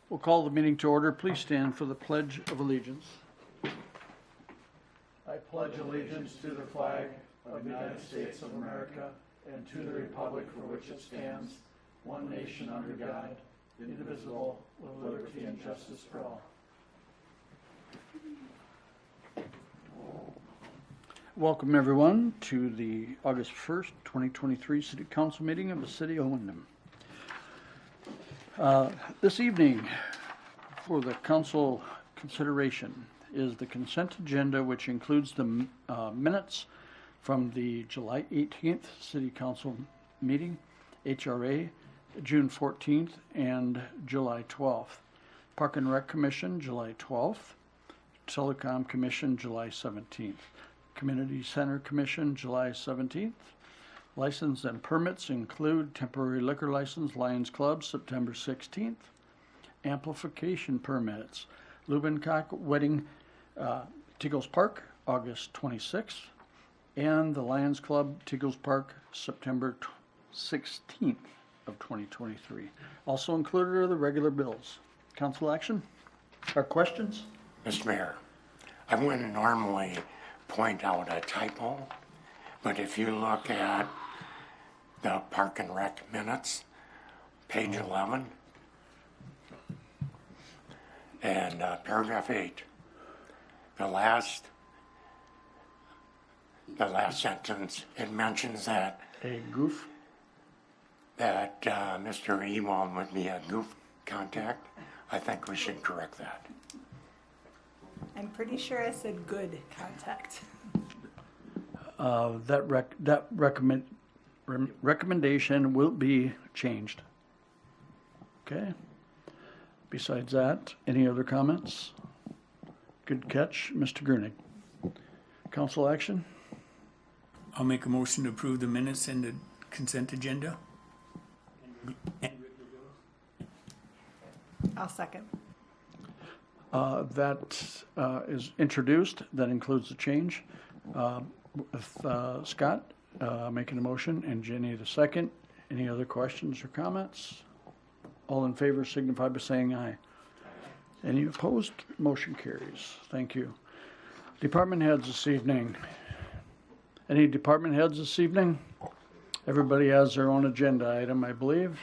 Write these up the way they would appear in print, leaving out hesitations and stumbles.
We'll call the meeting to order. Please stand for the Pledge of Allegiance. I pledge allegiance to the flag of the United States of America and to the republic for which it stands, one nation under God, indivisible, with liberty and justice for all. Welcome, everyone, to the August 1st, 2023 City Council meeting of the City of Windom. This evening, for the council consideration, is the consent agenda, which includes the minutes from the July 18th City Council meeting, HRA, June 14th, and July 12th. Park and Rec Commission, July 12th. Telecom Commission, July 17th. Community Center Commission, July 17th. License and permits include temporary liquor license, Lions Club, September 16th. Amplification permits, Lubbencock Wedding, Tiggles Park, August 26th. And the Lions Club, Tiggles Park, September 16th of 2023. Also included are the regular bills. Council action or questions? Mr. Mayor, I wouldn't normally point out a typo, but if you look at the Park and Rec minutes, page 11, and paragraph 8, the last sentence, it mentions that A goof? that Mr. Ewald would be a goof contact. I think we should correct that. I'm pretty sure I said good contact. That recommendation will be changed. Okay. Besides that, any other comments? Good catch, Mr. Grunig. Council action? I'll make a motion to approve the minutes and the consent agenda. I'll second. That is introduced. That includes the change. With Scott making a motion and Jenny the second. Any other questions or comments? All in favor signify by saying aye. Any opposed? Motion carries. Thank you. Department heads this evening. Any department heads this evening? Everybody has their own agenda item, I believe.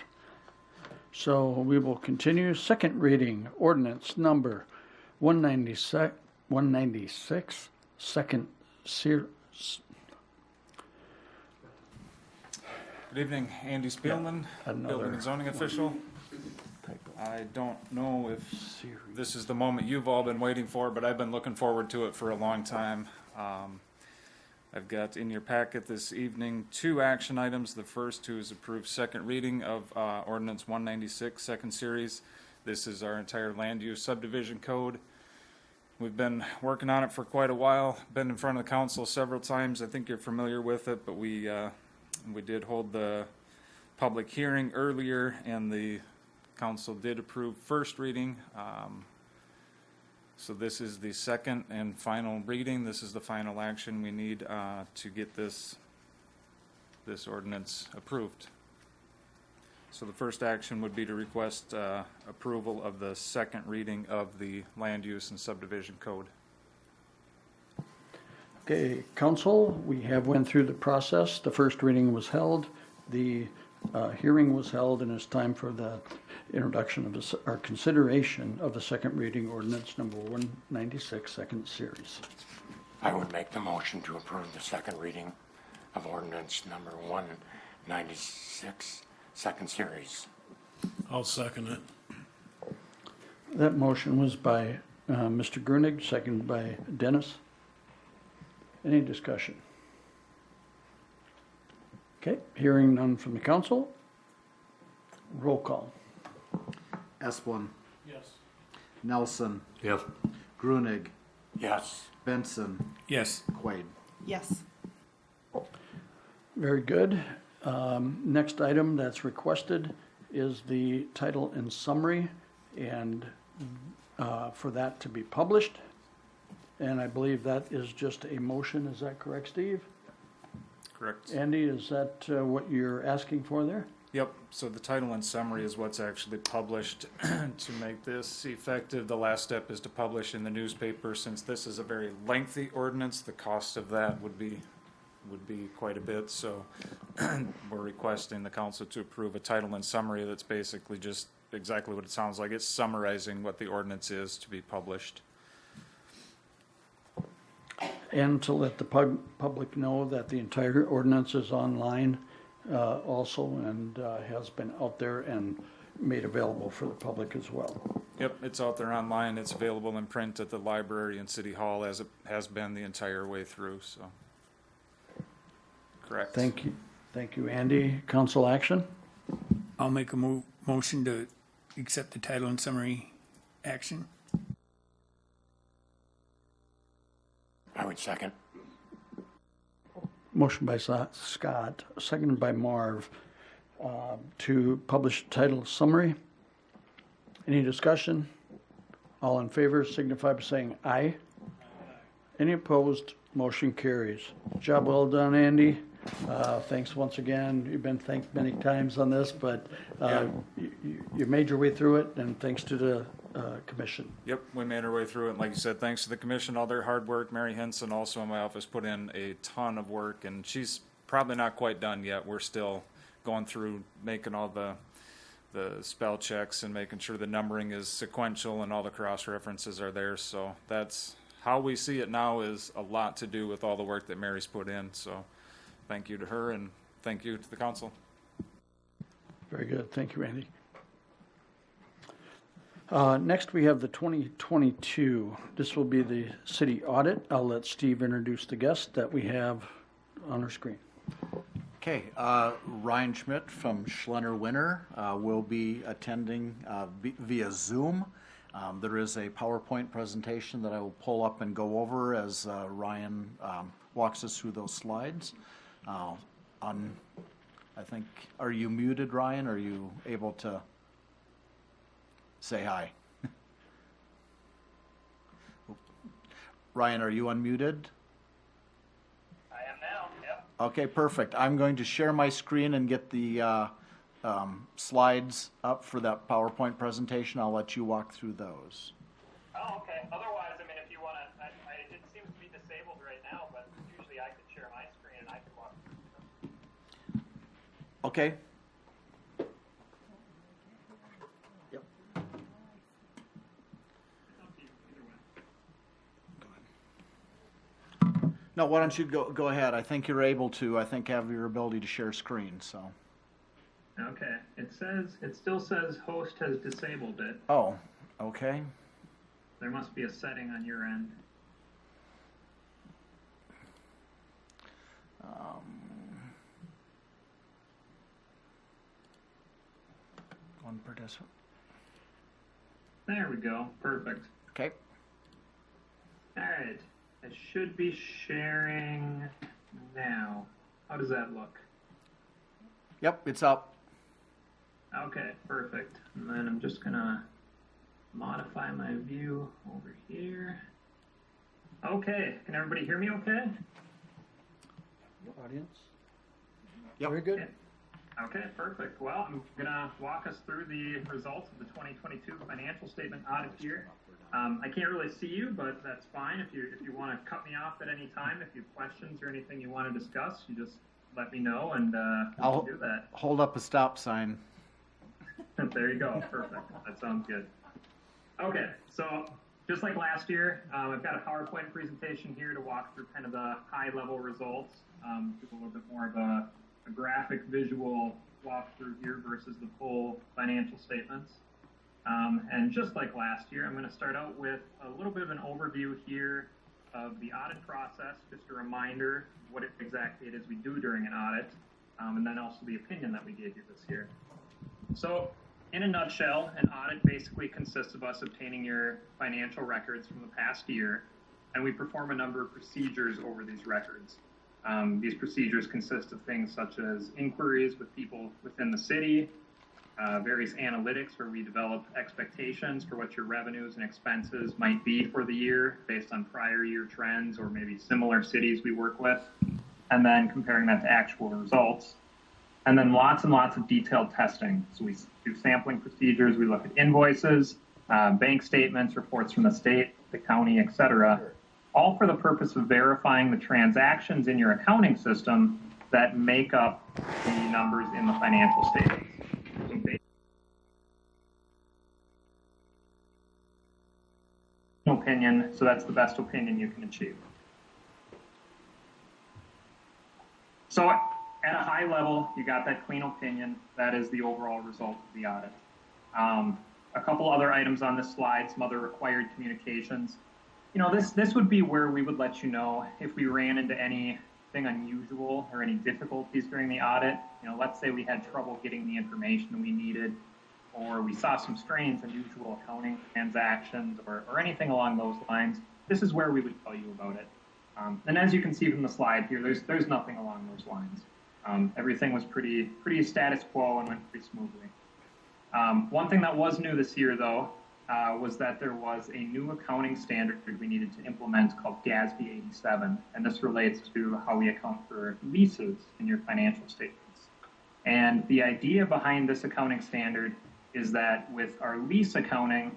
So we will continue. Second reading, ordinance number 196, second series. Good evening, Andy Spielman, Building and Zoning Official. I don't know if this is the moment you've all been waiting for, but I've been looking forward to it for a long time. I've got in your packet this evening 2 action items. The first is approve second reading of Ordinance 196, second series. This is our entire land use subdivision code. We've been working on it for quite a while, been in front of the council several times. I think you're familiar with it, but we did hold the public hearing earlier, and the council did approve first reading. So this is the second and final reading. This is the final action we need to get this ordinance approved. So the first action would be to request approval of the second reading of the land use and subdivision code. Okay, council, we have went through the process. The first reading was held. The hearing was held, and it's time for the introduction of our consideration of the second reading ordinance number 196, second series. I would make the motion to approve the second reading of ordinance number 196, second series. I'll second it. That motion was by Mr. Grunig, seconded by Dennis. Any discussion? Okay, hearing none from the council. Roll call. Esplin, Yes. Nelson, Yes. Grunig, Yes. Benson, Yes. Quaid. Yes. Very good. Next item that's requested is the title and summary, and for that to be published. And I believe that is just a motion. Is that correct, Steve? Correct. Andy, is that what you're asking for there? Yep, so the title and summary is what's actually published. To make this effective, the last step is to publish in the newspaper. Since this is a very lengthy ordinance, the cost of that would be quite a bit, so we're requesting the council to approve a title and summary that's basically just exactly what it sounds like. It's summarizing what the ordinance is to be published. And to let the public know that the entire ordinance is online also and has been out there and made available for the public as well. Yep, it's out there online. It's available in print at the library and City Hall as it has been the entire way through, so. Correct. Thank you. Thank you, Andy. Council action? I'll make a motion to accept the title and summary action. I would second. Motion by Scott, seconded by Marv, to publish title summary. Any discussion? All in favor signify by saying aye. Any opposed? Motion carries. Job well done, Andy. Thanks once again. You've been thanked many times on this, but you made your way through it, and thanks to the commission. Yep, we made our way through it. And like you said, thanks to the commission, all their hard work. Mary Henson also in my office put in a ton of work, and she's probably not quite done yet. We're still going through making all the spell checks and making sure the numbering is sequential and all the cross references are there. So that's how we see it now, is a lot to do with all the work that Mary's put in. So thank you to her, and thank you to the council. Very good. Thank you, Andy. Next, we have the 2022. This will be the city audit. I'll let Steve introduce the guest that we have on our screen. Okay, Ryan Schmidt from Schlenner Winter will be attending via Zoom. There is a PowerPoint presentation that I will pull up and go over as Ryan walks us through those slides. I think, are you muted, Ryan? Are you able to say hi? Ryan, are you unmuted? I am now, yep. Okay, perfect. I'm going to share my screen and get the slides up for that PowerPoint presentation. I'll let you walk through those. Oh, okay. Otherwise, I mean, if you want to, it seems to be disabled right now, but usually I could share my screen and I could walk through. Okay. No, why don't you go ahead? I think you're able to, have your ability to share screen, so. Okay. It still says host has disabled it. Oh, okay. There must be a setting on your end. One participant. There we go. Perfect. Okay. All right. I should be sharing now. How does that look? Yep, it's up. Okay, perfect. And then I'm just gonna modify my view over here. Okay, can everybody hear me okay? Audience? Yep. Very good. Okay, perfect. Well, I'm gonna walk us through the results of the 2022 financial statement audit here. I can't really see you, but that's fine. If you want to cut me off at any time, if you have questions or anything you want to discuss, you just let me know, and I'll do that. Hold up a stop sign. There you go. Perfect. That sounds good. Okay, so just like last year, I've got a PowerPoint presentation here to walk through kind of the high-level results, do a little bit more of a graphic visual walkthrough here versus the full financial statements. And just like last year, I'm going to start out with a little bit of an overview here of the audit process, just a reminder of what exactly it is we do during an audit, and then also the opinion that we gave you this year. So, in a nutshell, an audit basically consists of us obtaining your financial records from the past year, and we perform a number of procedures over these records. These procedures consist of things such as inquiries with people within the city, various analytics where we develop expectations for what your revenues and expenses might be for the year based on prior year trends or maybe similar cities we work with, and then comparing that to actual results. And then lots and lots of detailed testing. So we do sampling procedures, we look at invoices, bank statements, reports from the state, the county, et cetera, all for the purpose of verifying the transactions in your accounting system that make up the numbers in the financial statements. So opinion, so that's the best opinion you can achieve. So at a high level, you got that clean opinion. That is the overall result of the audit. A couple other items on this slide, some other required communications. You know, this would be where we would let you know if we ran into anything unusual or any difficulties during the audit. You know, let's say we had trouble getting the information we needed, or we saw some strange, unusual accounting transactions, or anything along those lines. This is where we would tell you about it. And as you can see from the slide here, there's nothing along those lines. Everything was pretty status quo and went pretty smoothly. One thing that was new this year, though, was that there was a new accounting standard we needed to implement called GASB 87, and this relates to how we account for leases in your financial statements. And the idea behind this accounting standard is that with our lease accounting,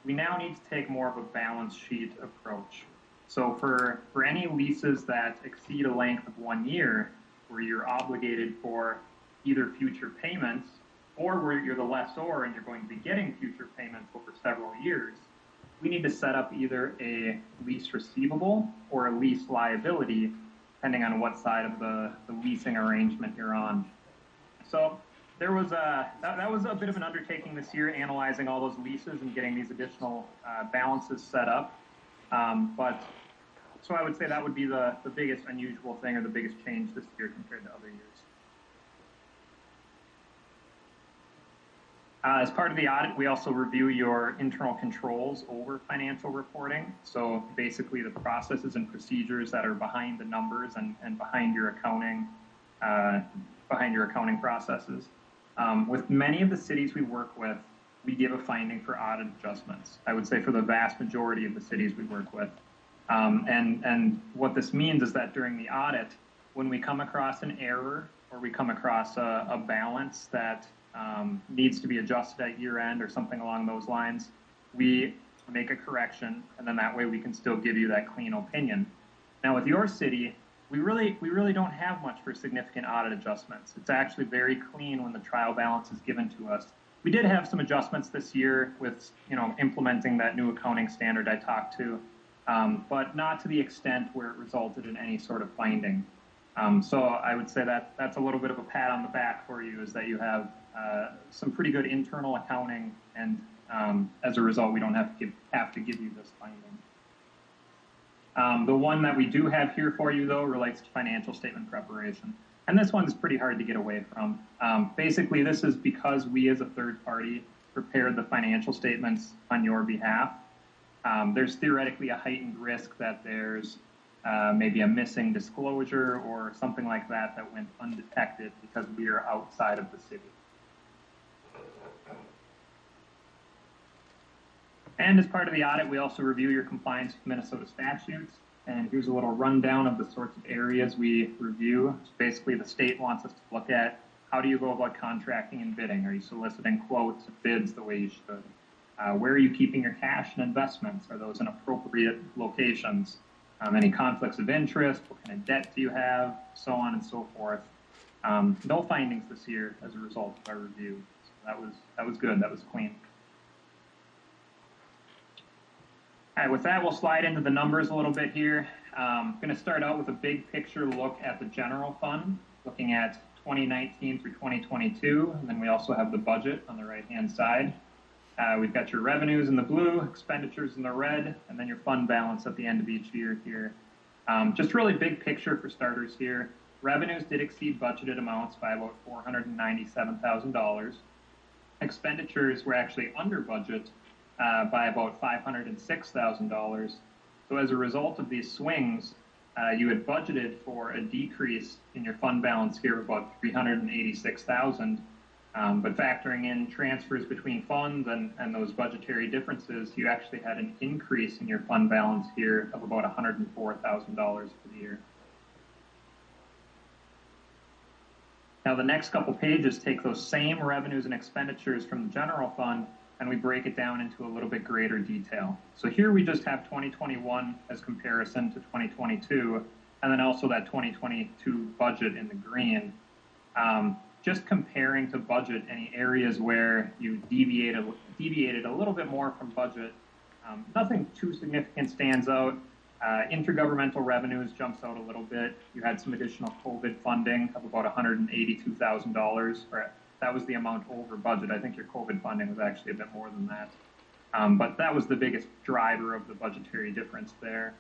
we now need to take more of a balance sheet approach. So for any leases that exceed a length of 1 year, where you're obligated for either future payments or where you're the lessor and you're going to be getting future payments over several years, we need to set up either a lease receivable or a lease liability, depending on what side of the leasing arrangement you're on. So there was that was a bit of an undertaking this year, analyzing all those leases and getting these additional balances set up. So I would say that would be the biggest unusual thing or the biggest change this year compared to other years. As part of the audit, we also review your internal controls over financial reporting. So basically the processes and procedures that are behind the numbers and behind your accounting processes. With many of the cities we work with, we give a finding for audit adjustments. I would say for the vast majority of the cities we work with. And what this means is that during the audit, when we come across an error or we come across a balance that needs to be adjusted at year end or something along those lines, we make a correction, and then that way we can still give you that clean opinion. Now with your city, we really don't have much for significant audit adjustments. It's actually very clean when the trial balance is given to us. We did have some adjustments this year with, implementing that new accounting standard I talked to, but not to the extent where it resulted in any sort of finding. So I would say that that's a little bit of a pat on the back for you, is that you have some pretty good internal accounting, and as a result, we don't have to give you this finding. The one that we do have here for you, though, relates to financial statement preparation. And this one's pretty hard to get away from. Basically, this is because we as a third party prepared the financial statements on your behalf. There's theoretically a heightened risk that there's maybe a missing disclosure or something like that went undetected because we are outside of the city. And as part of the audit, we also review your compliance with Minnesota statutes. And here's a little rundown of the sorts of areas we review. So basically, the state wants us to look at how do you go about contracting and bidding? Are you soliciting quotes and bids the way you should? Where are you keeping your cash and investments? Are those in appropriate locations? Any conflicts of interest? What kind of debt do you have? So on and so forth. No findings this year as a result of our review. So that was good. That was clean. All right, with that, we'll slide into the numbers a little bit here. I'm going to start out with a big picture look at the general fund, looking at 2019 through 2022, and then we also have the budget on the right-hand side. We've got your revenues in the blue, expenditures in the red, and then your fund balance at the end of each year here. Just really big picture for starters here. Revenues did exceed budgeted amounts by about $497,000. Expenditures were actually under budget by about $506,000. So as a result of these swings, you had budgeted for a decrease in your fund balance here of about $386,000. But factoring in transfers between funds and those budgetary differences, you actually had an increase in your fund balance here of about $104,000 for the year. Now, the next couple pages take those same revenues and expenditures from the general fund, and we break it down into a little bit greater detail. So here we just have 2021 as comparison to 2022, and then also that 2022 budget in the green. Just comparing to budget any areas where you deviated a little bit more from budget. Nothing too significant stands out. Intergovernmental revenues jumps out a little bit. You had some additional COVID funding of about $182,000, or that was the amount over budget. I think your COVID funding was actually a bit more than that. But that was the biggest driver of the budgetary difference there.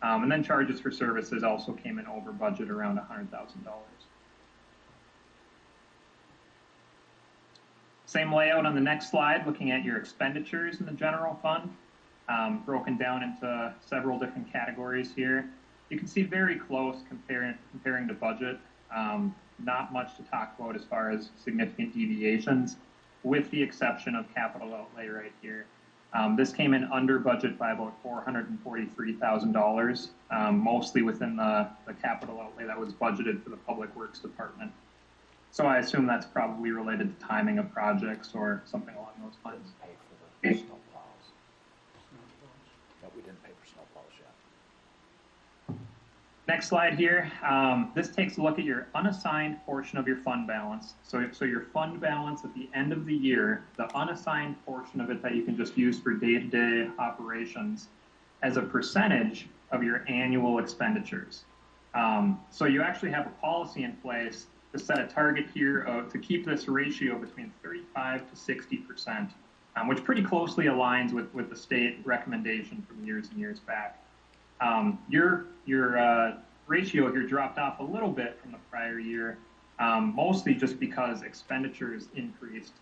And then charges for services also came in over budget around $100,000. Same layout on the next slide, looking at your expenditures in the general fund, broken down into several different categories here. You can see very close comparing to budget. Not much to talk about as far as significant deviations, with the exception of capital outlay right here. This came in under budget by about $443,000, mostly within the capital outlay that was budgeted for the Public Works Department. So I assume that's probably related to timing of projects or something along those lines. Pay for the snow plows. No, we didn't pay for snow plows yet. Next slide here. This takes a look at your unassigned portion of your fund balance. So your fund balance at the end of the year, the unassigned portion of it that you can just use for day-to-day operations as a percentage of your annual expenditures. So you actually have a policy in place to set a target here to keep this ratio between 35 to 60%, which pretty closely aligns with the state recommendation from years and years back. Your ratio here dropped off a little bit from the prior year, mostly just because expenditures increased.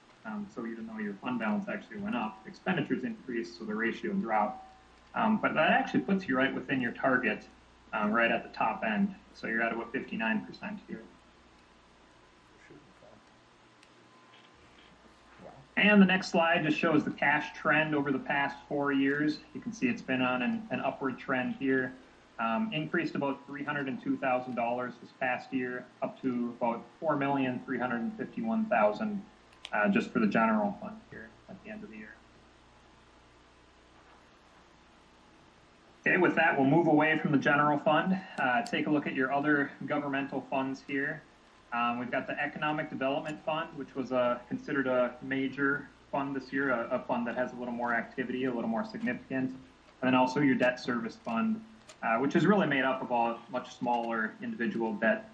So even though your fund balance actually went up, expenditures increased, so the ratio dropped. But that actually puts you right within your target, right at the top end. So you're at about 59% here. And the next slide just shows the cash trend over the past 4 years. You can see it's been on an upward trend here. Increased about $302,000 this past year, up to about $4,351,000 just for the general fund here at the end of the year. Okay, with that, we'll move away from the general fund. Take a look at your other governmental funds here. We've got the Economic Development Fund, which was considered a major fund this year, a fund that has a little more activity, a little more significant. And then also your Debt Service Fund, which is really made up of all much smaller individual debt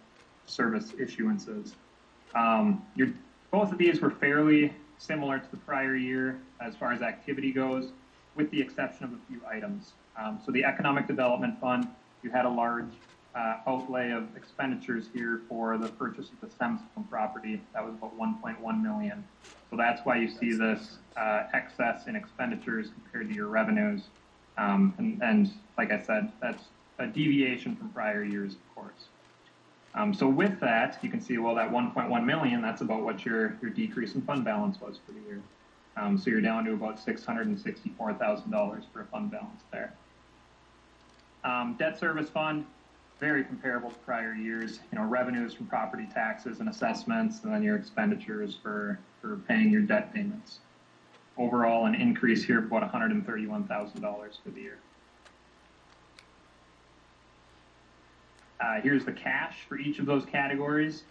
service issuances. Both of these were fairly similar to the prior year as far as activity goes, with the exception of a few items. So the Economic Development Fund, you had a large outlay of expenditures here for the purchase of the Semstone property. That was about $1.1 million. So that's why you see this excess in expenditures compared to your revenues. And like I said, that's a deviation from prior years, of course. So with that, you can see, well, that $1.1 million, that's about what your decrease in fund balance was for the year. So you're down to about $664,000 for a fund balance there. Debt Service Fund, very comparable to prior years. Revenues from property taxes and assessments, and then your expenditures for paying your debt payments. Overall, an increase here of about $131,000 for the year. Here's the cash for each of those categories,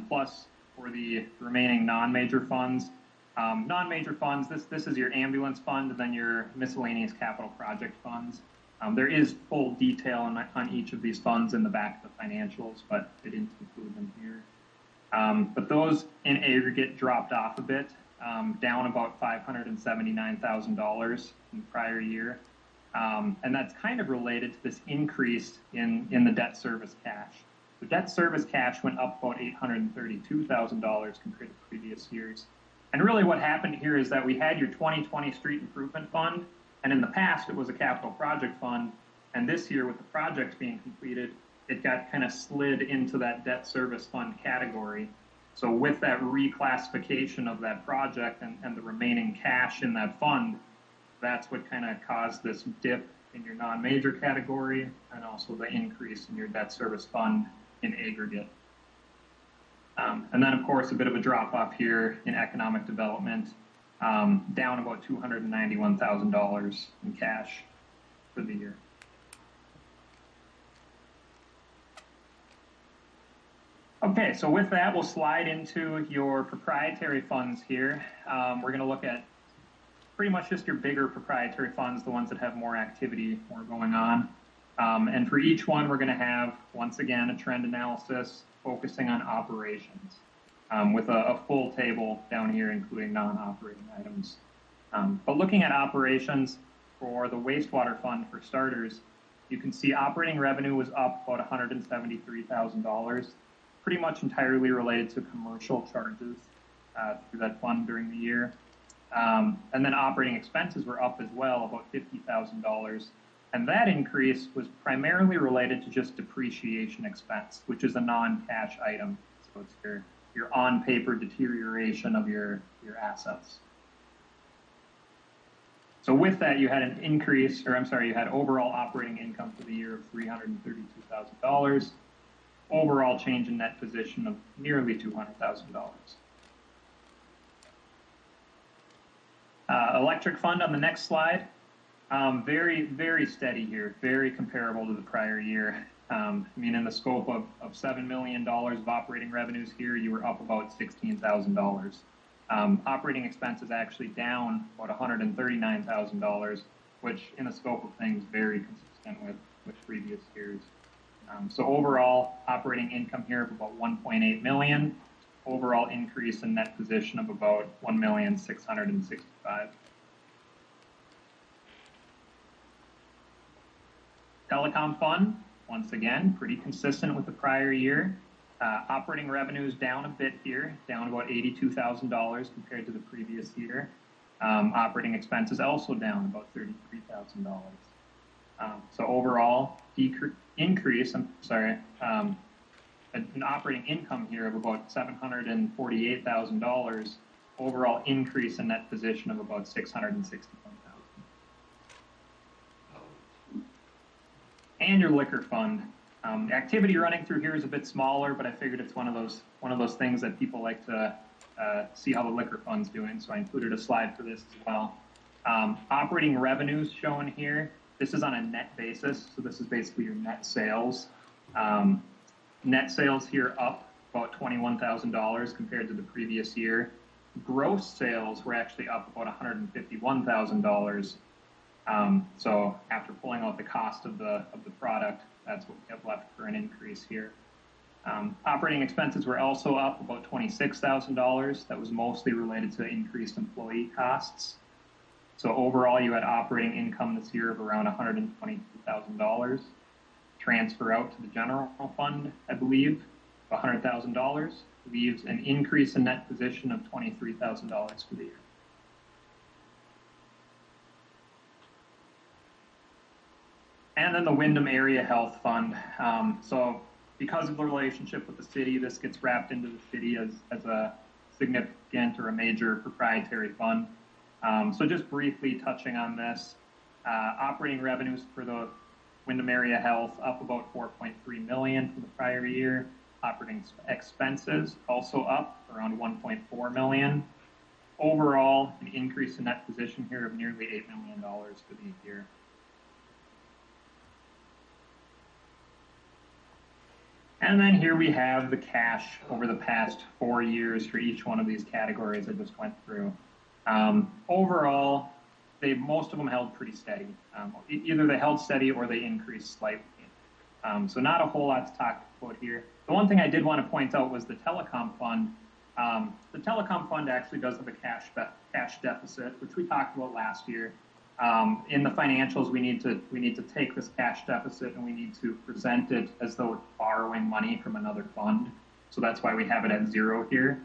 plus for the remaining non-major funds. Non-major funds, this is your ambulance fund, and then your miscellaneous capital project funds. There is full detail on each of these funds in the back of the financials, but I didn't include them here. But those in aggregate dropped off a bit, down about $579,000 in the prior year. And that's kind of related to this increase in the debt service cash. The debt service cash went up about $832,000 compared to previous years. And really what happened here is that we had your 2020 Street Improvement Fund, and in the past it was a capital project fund, and this year with the projects being completed, it got kind of slid into that debt service fund category. So with that reclassification of that project and the remaining cash in that fund, that's what kind of caused this dip in your non-major category, and also the increase in your debt service fund in aggregate. And then, of course, a bit of a drop off here in economic development, down about $291,000 in cash for the year. Okay, so with that, we'll slide into your proprietary funds here. We're going to look at pretty much just your bigger proprietary funds, the ones that have more activity, more going on. And for each one, we're going to have, once again, a trend analysis focusing on operations, with a full table down here, including non-operating items. But looking at operations for the wastewater fund, for starters, you can see operating revenue was up about $173,000, pretty much entirely related to commercial charges through that fund during the year. And then operating expenses were up as well, about $50,000. And that increase was primarily related to just depreciation expense, which is a non-cash item. So it's your on-paper deterioration of your assets. So with that, you had an increase, or I'm sorry, you had overall operating income for the year of $332,000. Overall change in net position of nearly $200,000. Electric fund on the next slide. Very, very steady here, very comparable to the prior year. I mean, in the scope of $7 million of operating revenues here, you were up about $16,000. Operating expenses actually down about $139,000, which in the scope of things, very consistent with previous years. So overall, operating income here of about $1.8 million, overall increase in net position of about $1,665,000. Telecom fund, once again, pretty consistent with the prior year. Operating revenues down a bit here, down about $82,000 compared to the previous year. Operating expenses also down about $33,000. So overall, an operating income here of about $748,000. Overall increase in net position of about $661,000. And your liquor fund. The activity running through here is a bit smaller, but I figured it's one of those things that people like to see how the liquor fund's doing. So I included a slide for this as well. Operating revenues shown here. This is on a net basis, so this is basically your net sales. Net sales here up about $21,000 compared to the previous year. Gross sales were actually up about $151,000. So after pulling out the cost of the product, that's what we have left for an increase here. Operating expenses were also up about $26,000. That was mostly related to increased employee costs. So overall, you had operating income this year of around $122,000. Transfer out to the general fund, I believe, $100,000, leaves an increase in net position of $23,000 for the year. And then the Windom Area Health Fund. So because of the relationship with the city, this gets wrapped into the city as a significant or a major proprietary fund. So just briefly touching on this, operating revenues for the Windom Area Health up about $4.3 million from the prior year. Operating expenses also up around $1.4 million. Overall, an increase in net position here of nearly $8 million for the year. And then here we have the cash over the past 4 years for each one of these categories I just went through. Overall, most of them held pretty steady. Either they held steady or they increased slightly. So not a whole lot to talk about here. The one thing I did want to point out was the telecom fund. The telecom fund actually does have a cash deficit, which we talked about last year. In the financials, we need to take this cash deficit and we need to present it as though it's borrowing money from another fund. So that's why we have it at zero here.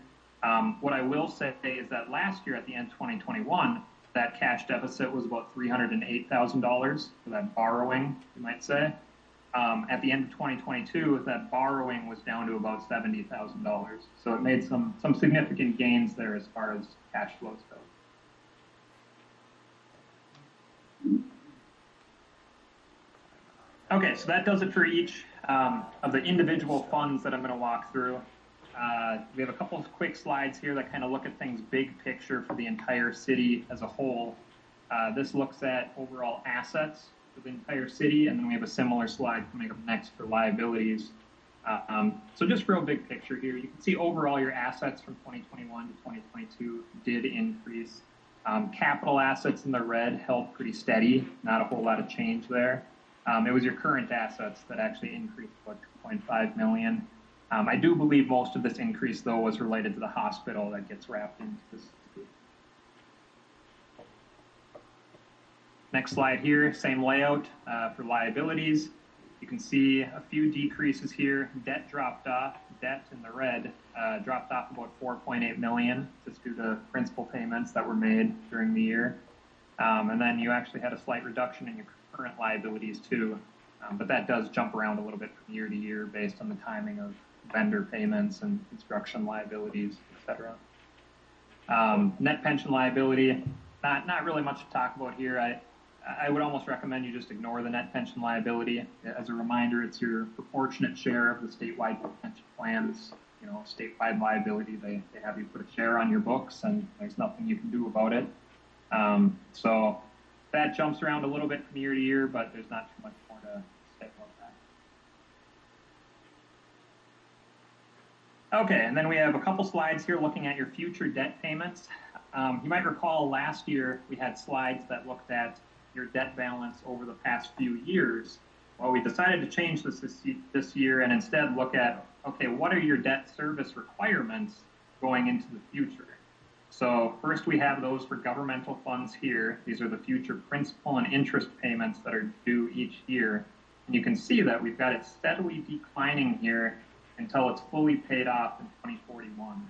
What I will say is that last year at the end of 2021, that cash deficit was about $308,000 for that borrowing, you might say. At the end of 2022, that borrowing was down to about $70,000. So it made some significant gains there as far as cash flows go. Okay, so that does it for each of the individual funds that I'm going to walk through. we have a couple of quick slides here that kind of look at things big picture for the entire city as a whole. This looks at overall assets for the entire city, and then we have a similar slide coming up next for liabilities. So just real big picture here, you can see overall your assets from 2021 to 2022 did increase. Capital assets in the red held pretty steady, not a whole lot of change there. It was your current assets that actually increased about 2.5 million. I do believe most of this increase, though, was related to the hospital that gets wrapped into this. Next slide here, same layout for liabilities. You can see a few decreases here. Debt dropped off. Debt in the red dropped off about 4.8 million just due to principal payments that were made during the year. And then you actually had a slight reduction in your current liabilities too. But that does jump around a little bit from year to year based on the timing of vendor payments and construction liabilities, etc. Net pension liability, not really much to talk about here. I would almost recommend you just ignore the net pension liability. As a reminder, it's your proportionate share of the statewide pension plans, statewide liability. They have you put a share on your books, and there's nothing you can do about it. So that jumps around a little bit from year to year, but there's not too much more to say about that. Okay, and then we have a couple slides here looking at your future debt payments. You might recall last year we had slides that looked at your debt balance over the past few years. Well, we decided to change this year and instead look at, okay, what are your debt service requirements going into the future? So first we have those for governmental funds here. These are the future principal and interest payments that are due each year. And you can see that we've got it steadily declining here until it's fully paid off in 2041.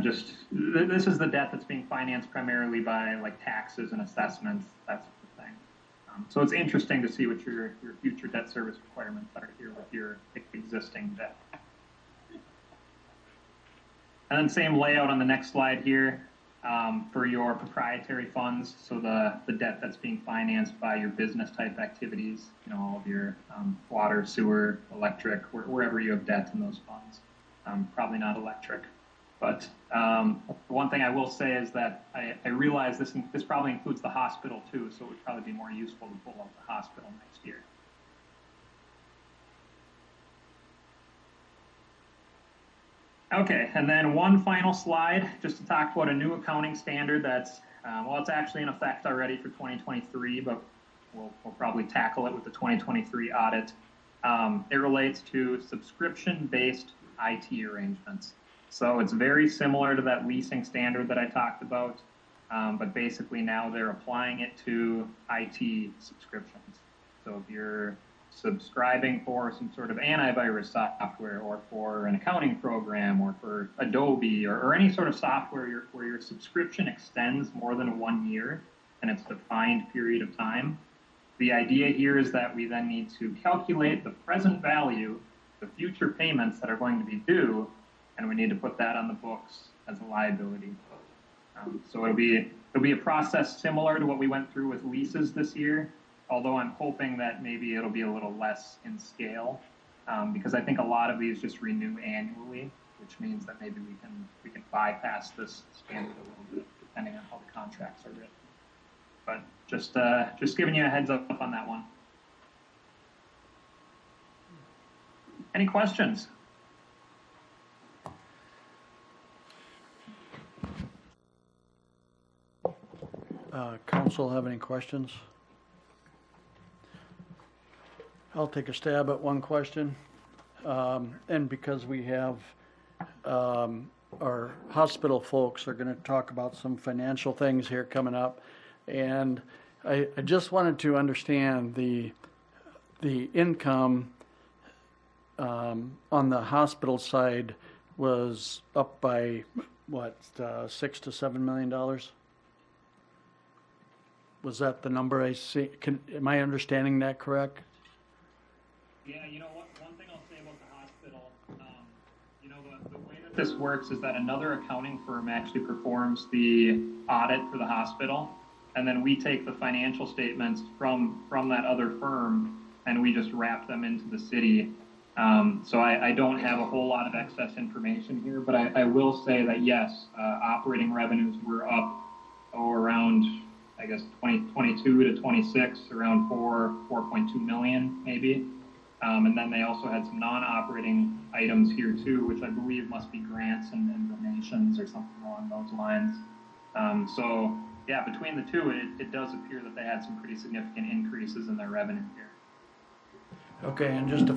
This is the debt that's being financed primarily by like taxes and assessments, that sort of thing. So it's interesting to see what your future debt service requirements are here with your existing debt. And then same layout on the next slide here for your proprietary funds. So the debt that's being financed by your business type activities, all of your water, sewer, electric, wherever you have debt in those funds. Probably not electric. But one thing I will say is that I realize this probably includes the hospital too, so it would probably be more useful to pull up the hospital next year. Okay, and then one final slide, just to talk about a new accounting standard that's, it's actually in effect already for 2023, but we'll probably tackle it with the 2023 audit. It relates to subscription-based IT arrangements. So it's very similar to that leasing standard that I talked about, but basically now they're applying it to IT subscriptions. So if you're subscribing for some sort of antivirus software or for an accounting program or for Adobe or any sort of software where your subscription extends more than 1 year and it's a defined period of time, the idea here is that we then need to calculate the present value, the future payments that are going to be due, and we need to put that on the books as a liability. So it'll be a process similar to what we went through with leases this year, although I'm hoping that maybe it'll be a little less in scale, because I think a lot of these just renew annually, which means that maybe we can bypass this standard a little bit depending on how the contracts are written. But just giving you a heads up on that one. Any questions? Council have any questions? I'll take a stab at one question. And because we have our hospital folks are going to talk about some financial things here coming up. And I just wanted to understand the income on the hospital side was up by what, $6 to $7 million? Was that the number I see? Am I understanding that correct? Yeah, one thing I'll say about the hospital, the way that this works is that another accounting firm actually performs the audit for the hospital, and then we take the financial statements from that other firm, and we just wrap them into the city So I don't have a whole lot of excess information here, but I will say that yes, operating revenues were up around, I guess, 2022 to 26, around 4.2 million maybe. And then they also had some non-operating items here too, which I believe must be grants and donations or something along those lines. So yeah, between the two, it does appear that they had some pretty significant increases in their revenue here. Okay, and just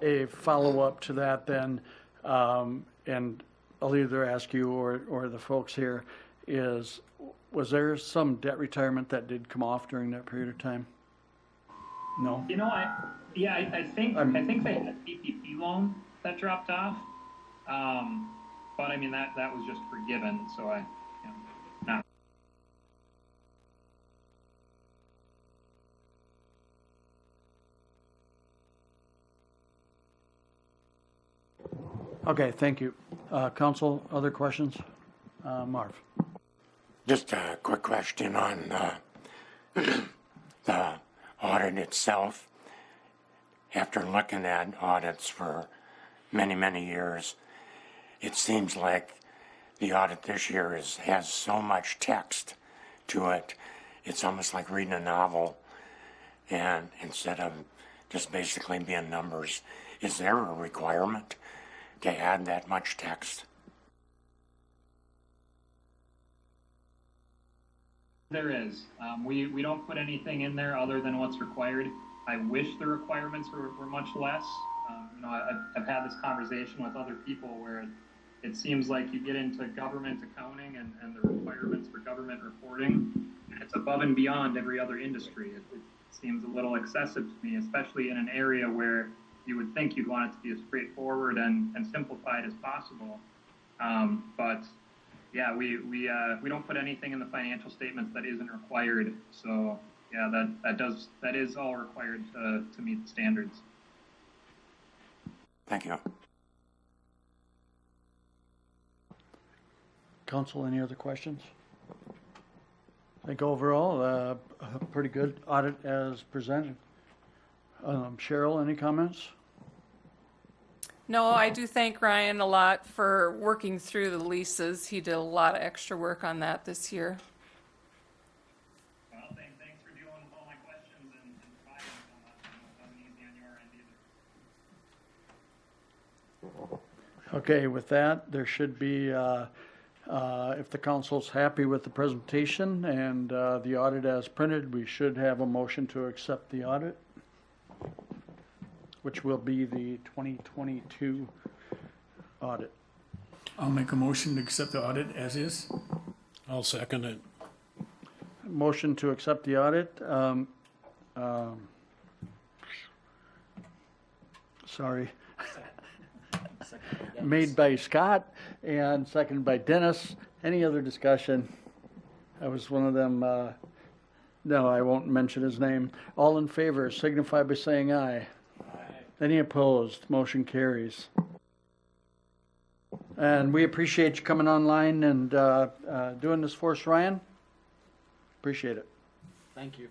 a follow-up to that then, and I'll either ask you or the folks here, was there some debt retirement that did come off during that period of time? No? You know, I think they had a PPP loan that dropped off, but I mean that was just forgiven, so not. Okay, thank you. Council, other questions? Marv? Just a quick question on the audit itself. After looking at audits for many, many years, it seems like the audit this year has so much text to it. It's almost like reading a novel, and instead of just basically being numbers, is there a requirement to add that much text? There is. We don't put anything in there other than what's required. I wish the requirements were much less. I've had this conversation with other people where it seems like you get into government accounting and the requirements for government reporting, and it's above and beyond every other industry. It seems a little excessive to me, especially in an area where you would think you'd want it to be as straightforward and simplified as possible. But yeah, we don't put anything in the financial statements that isn't required. So yeah, that is all required to meet the standards. Thank you. Council, any other questions? I think overall, a pretty good audit as presented. Cheryl, any comments? No, I do thank Ryan a lot for working through the leases. He did a lot of extra work on that this year. Well, thanks for dealing with all my questions and providing so much. It wasn't easy on your end either. Okay, with that, there should be, if the council's happy with the presentation and the audit as printed, we should have a motion to accept the audit, which will be the 2022 audit. I'll make a motion to accept the audit as is. I'll second it. Motion to accept the audit. Sorry. Made by Scott and seconded by Dennis. Any other discussion? I was one of them. No, I won't mention his name. All in favor signify by saying aye. Any opposed? Motion carries. And we appreciate you coming online and doing this for us, Ryan. Appreciate it. Thank you.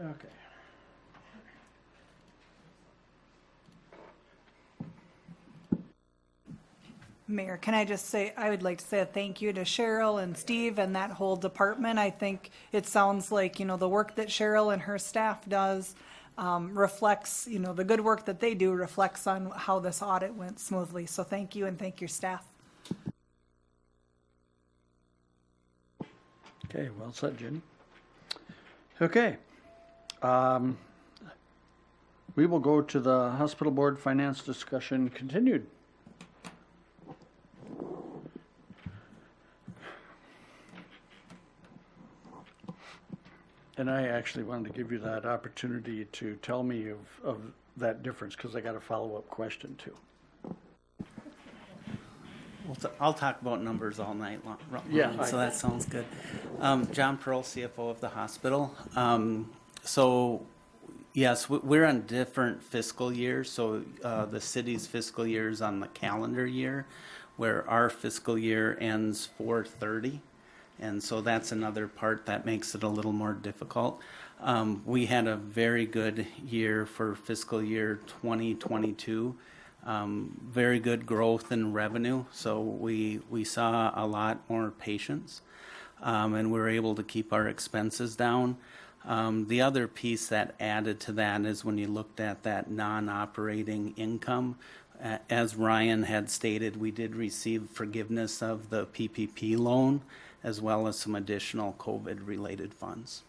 Okay. Mayor, can I just say, I would like to say a thank you to Cheryl and Steve and that whole department. I think it sounds like, the work that Cheryl and her staff does reflects, the good work that they do reflects on how this audit went smoothly. So thank you and thank your staff. Okay, well said, Jenny. Okay. We will go to the hospital board finance discussion continued. And I actually wanted to give you that opportunity to tell me of that difference, because I got a follow-up question too. Well, I'll talk about numbers all night long. Yeah, So that sounds good. John Pearl, CFO of the hospital. So, yes, we're on different fiscal years. So the city's fiscal year is on the calendar year, where our fiscal year ends 4/30. And so that's another part that makes it a little more difficult. We had a very good year for fiscal year 2022. Very good growth in revenue, so we saw a lot more patients, and we were able to keep our expenses down. The other piece that added to that is when you looked at that non-operating income. As Ryan had stated, we did receive forgiveness of the PPP loan as well as some additional COVID-related funds.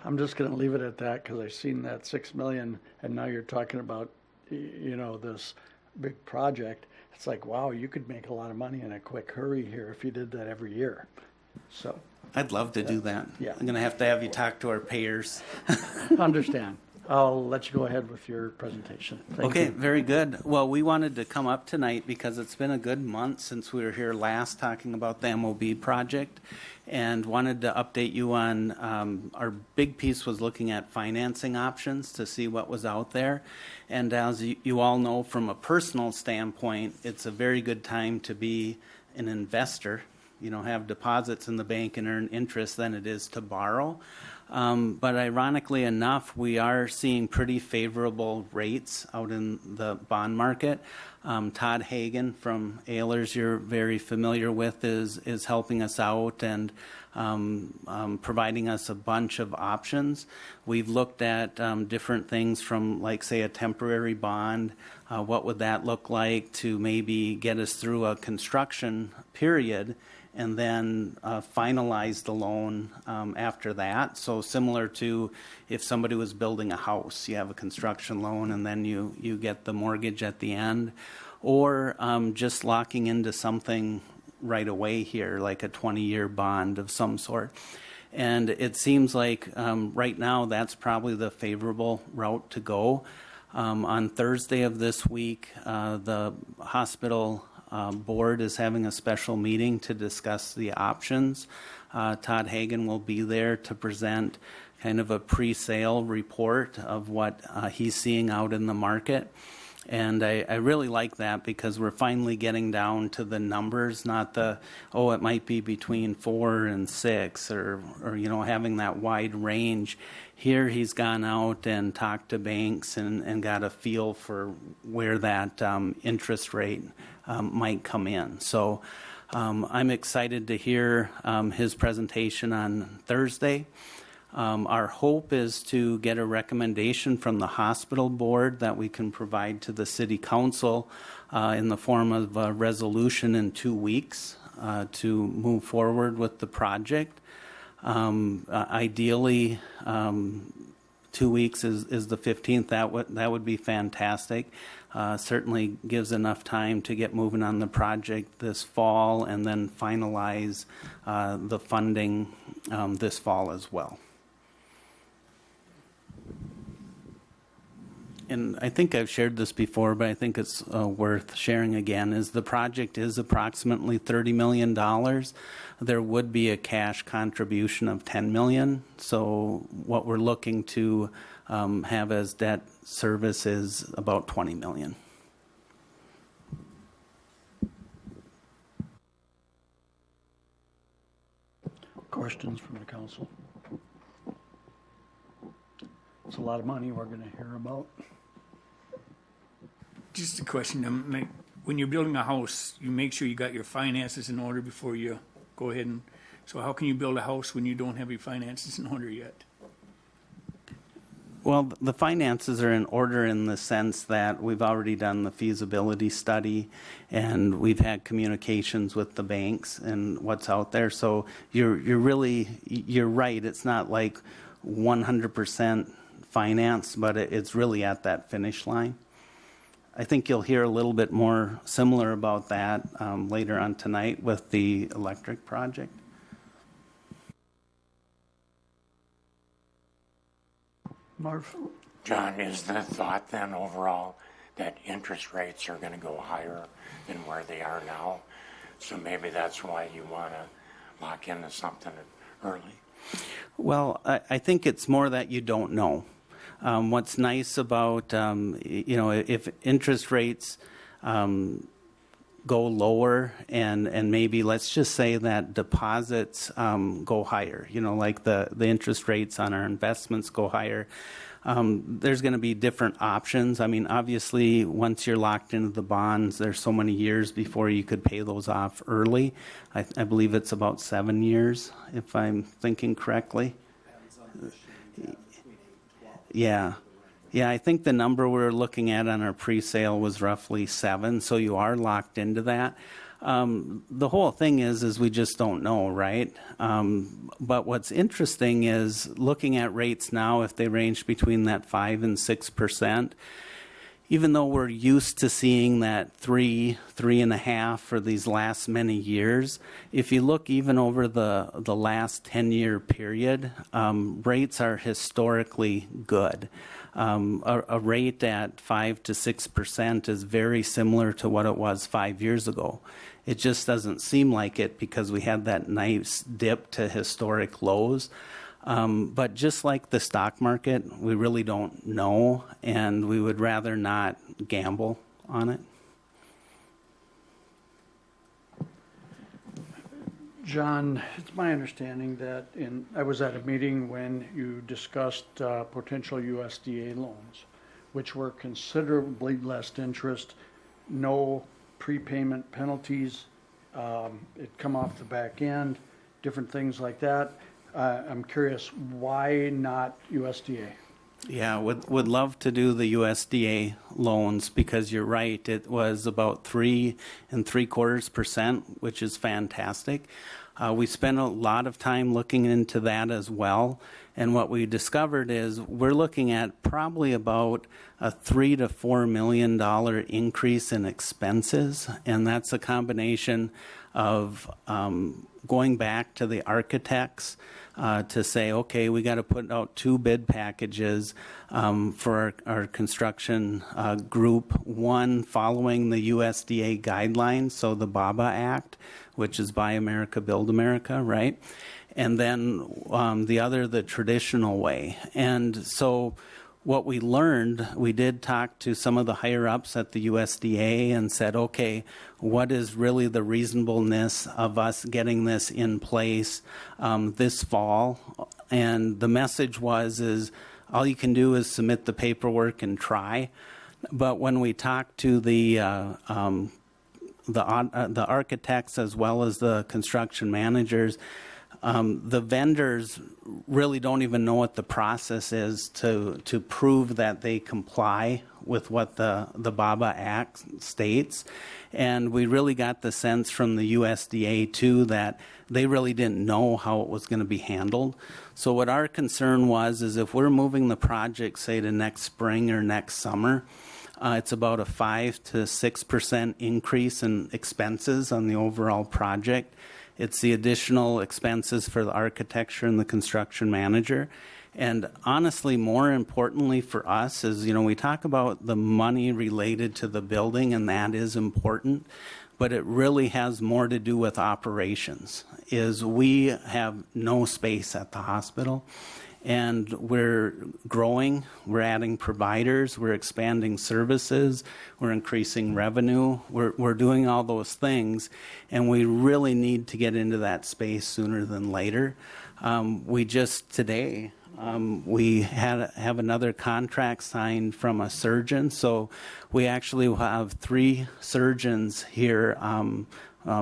I'm just gonna leave it at that, because I've seen that 6 million, and now you're talking about, this big project. It's like, wow, you could make a lot of money in a quick hurry here if you did that every year. So, I'd love to do that. Yeah. I'm going to have you talk to our payers. understand. I'll let you go ahead with your presentation. Thank Okay, you. very good. Well, we wanted to come up tonight because it's been a good month since we were here last talking about the MOB project, and wanted to update you on our big piece was looking at financing options to see what was out there. And as you all know, from a personal standpoint, it's a very good time to be an investor. Have deposits in the bank and earn interest than it is to borrow. But ironically enough, we are seeing pretty favorable rates out in the bond market. Todd Hagen from Ehlers, you're very familiar with, is helping us out and providing us a bunch of options. We've looked at different things from, like, say, a temporary bond. What would that look like to maybe get us through a construction period and then finalize the loan after that. So similar to if somebody was building a house, you have a construction loan and then you get the mortgage at the end. Or just locking into something right away here, like a 20-year bond of some sort. And it seems like right now that's probably the favorable route to go. On Thursday of this week, the hospital board is having a special meeting to discuss the options. Todd Hagen will be there to present kind of a pre-sale report of what he's seeing out in the market. And I really like that because we're finally getting down to the numbers, not the, it might be between 4 and 6 or having that wide range. Here he's gone out and talked to banks and got a feel for where that interest rate might come in. So I'm excited to hear his presentation on Thursday. Our hope is to get a recommendation from the hospital board that we can provide to the city council in the form of a resolution in 2 weeks to move forward with the project. Ideally, 2 weeks is the 15th. That would be fantastic. Certainly gives enough time to get moving on the project this fall and then finalize the funding this fall as well. And I think I've shared this before, but I think it's worth sharing again, is the project is approximately $30 million. There would be a cash contribution of $10 million. So what we're looking to have as debt service is about $20 million. Questions from the council? It's a lot of money we're gonna hear about. Just a question, like, when you're building a house, you make sure you got your finances in order before you go ahead and, so how can you build a house when you don't have your finances in order yet? Well, the finances are in order in the sense that we've already done the feasibility study and we've had communications with the banks and what's out there. So you're right. It's not like 100% financed, but it's really at that finish line. I think you'll hear a little bit more similar about that later on tonight with the electric project. Marv? John, is the thought then overall that interest rates are going to go higher than where they are now? So maybe that's why you want to lock into something early? Well, I think it's more that you don't know. What's nice about, if interest rates go lower and maybe let's just say that deposits go higher, like the interest rates on our investments go higher. There's going to be different options. I mean, obviously, once you're locked into the bonds, there's so many years before you could pay those off early. I believe it's about 7 years, if I'm thinking correctly. Yeah. Yeah, I think the number we're looking at on our pre-sale was roughly 7, so you are locked into that. The whole thing is we just don't know, right? But what's interesting is looking at rates now, if they range between that 5 and 6%, even though we're used to seeing that 3.5 for these last many years, if you look even over the last 10-year period, rates are historically good. A rate at 5 to 6% is very similar to what it was 5 years ago. It just doesn't seem like it because we had that nice dip to historic lows. But just like the stock market, we really don't know, and we would rather not gamble on it. John, it's my understanding that I was at a meeting when you discussed potential USDA loans, which were considerably less interest, no prepayment penalties, it come off the back end, different things like that. I'm curious, why not USDA? Yeah, would love to do the USDA loans because you're right. It was about 3 3/4%, which is fantastic. We spent a lot of time looking into that as well. And what we discovered is we're looking at probably about a $3 to $4 million increase in expenses. And that's a combination of going back to the architects to say, okay, we got to put out 2 bid packages for our construction group. One following the USDA guidelines, so the BABA Act, which is Buy America, Build America, right? And then the other, the traditional way. And so what we learned, we did talk to some of the higher ups at the USDA and said, okay, what is really the reasonableness of us getting this in place this fall? And the message is all you can do is submit the paperwork and try. But when we talked to the architects as well as the construction managers, the vendors really don't even know what the process is to prove that they comply with what the BABA Act states. And we really got the sense from the USDA too that they really didn't know how it was going to be handled. So what our concern is if we're moving the project, say, to next spring or next summer, it's about a 5 to 6% increase in expenses on the overall project. It's the additional expenses for the architecture and the construction manager. And honestly, more importantly for us is, we talk about the money related to the building, and that is important, but it really has more to do with operations, is we have no space at the hospital. And we're growing, we're adding providers, we're expanding services, we're increasing revenue, we're doing all those things, and we really need to get into that space sooner than later. We just today, we have another contract signed from a surgeon, so we actually will have 3 surgeons here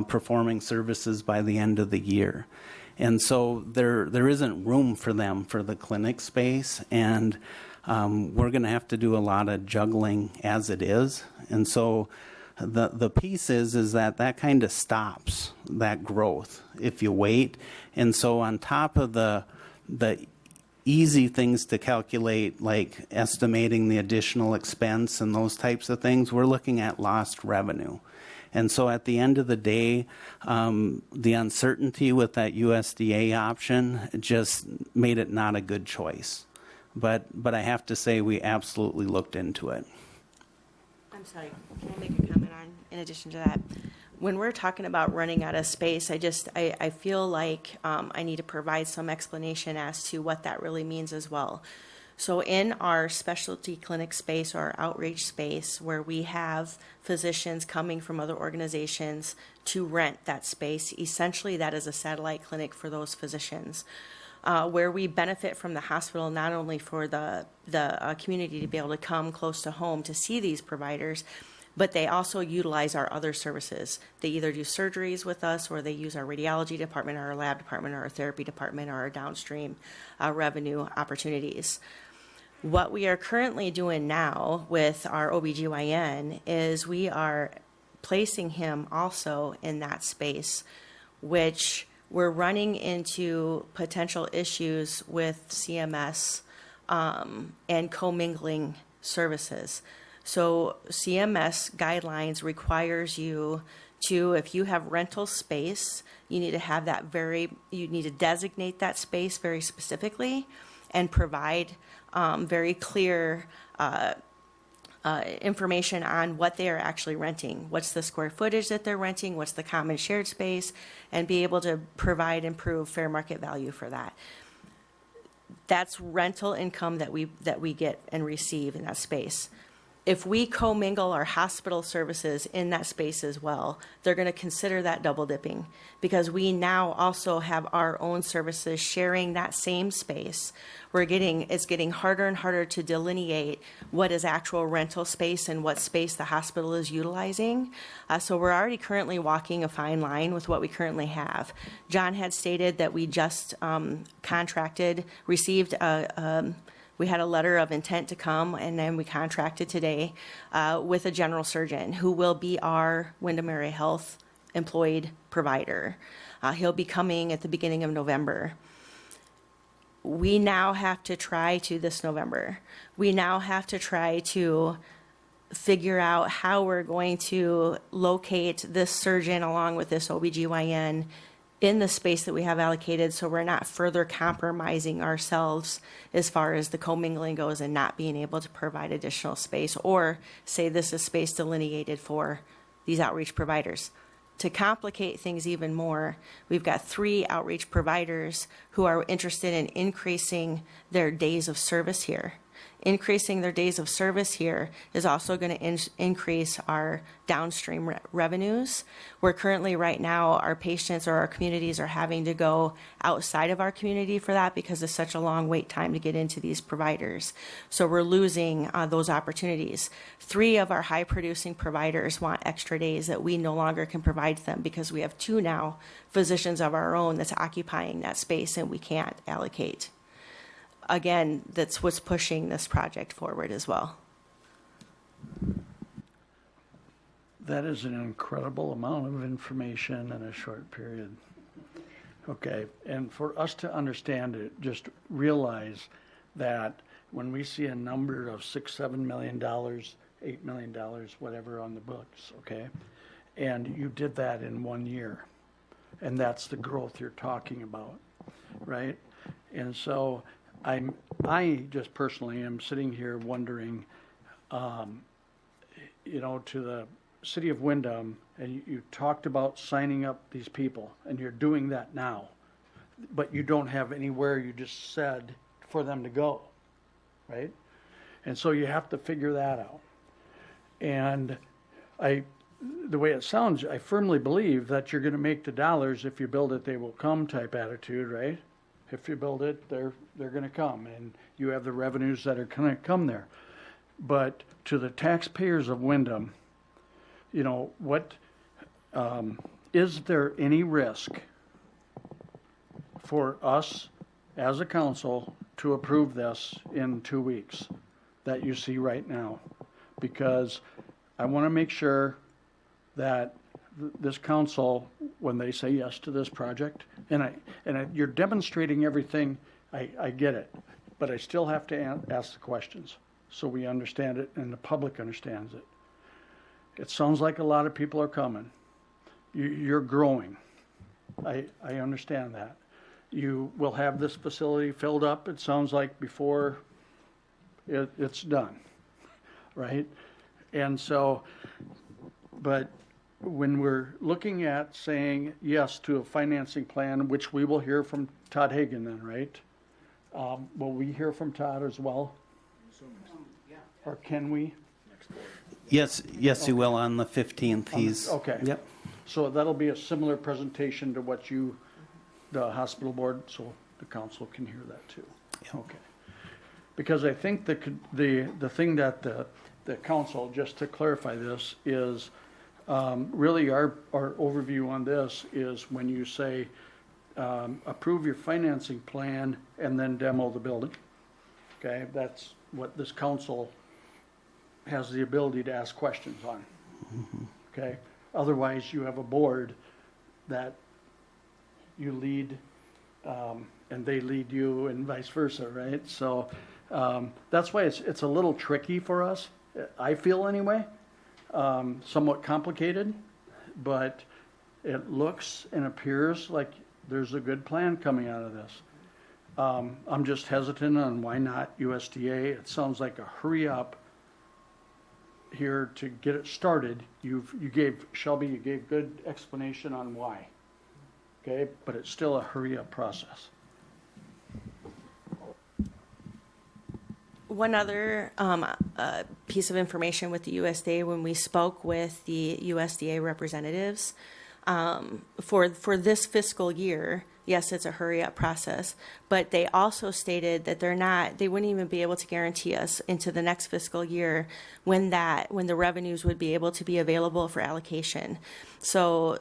performing services by the end of the year. And so there isn't room for them for the clinic space, and we're going to have to do a lot of juggling as it is. And so the piece is that kind of stops that growth if you wait. And so on top of the easy things to calculate, like estimating the additional expense and those types of things, we're looking at lost revenue. And so at the end of the day, the uncertainty with that USDA option just made it not a good choice. But I have to say we absolutely looked into it. I'm sorry, can I make a comment in addition to that? When we're talking about running out of space, I feel like I need to provide some explanation as to what that really means as well. So in our specialty clinic space or our outreach space where we have physicians coming from other organizations to rent that space, essentially that is a satellite clinic for those physicians. Where we benefit from the hospital, not only for the community to be able to come close to home to see these providers, but they also utilize our other services. They either do surgeries with us, or they use our radiology department, or our lab department, or our therapy department, or our downstream revenue opportunities. What we are currently doing now with our OBGYN is we are placing him also in that space, which we're running into potential issues with CMS and commingling services. So CMS guidelines requires you to, if you have rental space, you need to have that you need to designate that space very specifically and provide very clear information on what they are actually renting. What's the square footage that they're renting? What's the common shared space? And be able to provide and prove fair market value for that. That's rental income that we get and receive in that space. If we commingle our hospital services in that space as well, they're going to consider that double dipping, because we now also have our own services sharing that same space. It's getting harder and harder to delineate what is actual rental space and what space the hospital is utilizing. So we're already currently walking a fine line with what we currently have. John had stated that we just we had a letter of intent to come, and then we contracted today with a general surgeon who will be our Windom Area Health employed provider. He'll be coming at the beginning of November. We now have to try to figure out how we're going to locate this surgeon along with this OBGYN in the space that we have allocated, so we're not further compromising ourselves as far as the commingling goes and not being able to provide additional space, or say this is space delineated for these outreach providers. To complicate things even more, we've got 3 outreach providers who are interested in increasing their days of service here. Increasing their days of service here is also going to increase our downstream revenues. We're currently right now, our patients or our communities are having to go outside of our community for that because it's such a long wait time to get into these providers. So we're losing those opportunities. 3 of our high producing providers want extra days that we no longer can provide them because we have 2 now physicians of our own that's occupying that space and we can't allocate. Again, that's what's pushing this project forward as well. That is an incredible amount of information in a short period. Okay, and for us to understand it, just realize that when we see a number of $6-7 million, $8 million, whatever on the books, okay, and you did that in 1 year, and that's the growth you're talking about, right? And so I just personally am sitting here wondering, to the city of Windom, and you talked about signing up these people, and you're doing that now, but you don't have anywhere, you just said, for them to go, right? And so you have to figure that out. And the way it sounds, I firmly believe that you're going to make the dollars. If you build it, they will come type attitude, right? If you build it, they're going to come, and you have the revenues that are going to come there. But to the taxpayers of Windom, what is there any risk for us as a council to approve this in 2 weeks that you see right now? Because I want to make sure that this council, when they say yes to this project, and you're demonstrating everything, I get it, but I still have to ask the questions so we understand it and the public understands it. It sounds like a lot of people are coming. You're growing. I understand that. You will have this facility filled up, it sounds like, before it's done, right? And so, but when we're looking at saying yes to a financing plan, which we will hear from Todd Hagan then, right? Will we hear from Todd as well? Or can we? Yes, you will on the 15th. He's, Okay. Yep. So that'll be a similar presentation to what you, the hospital board, so the council can hear that too. Okay. Because I think the thing that the council, just to clarify this, is really our overview on this is when you say approve your financing plan and then demo the building. Okay, that's what this council has the ability to ask questions on. Okay, otherwise you have a board that you lead and they lead you and vice versa, right? So that's why it's a little tricky for us, I feel anyway, somewhat complicated, but it looks and appears like there's a good plan coming out of this. I'm just hesitant on why not USDA. It sounds like a hurry up here to get it started. You gave, Shelby, you gave good explanation on why. Okay, but it's still a hurry up process. One other piece of information with the USDA, when we spoke with the USDA representatives, for this fiscal year, yes, it's a hurry up process, but they also stated that they wouldn't even be able to guarantee us into the next fiscal year when the revenues would be able to be available for allocation. So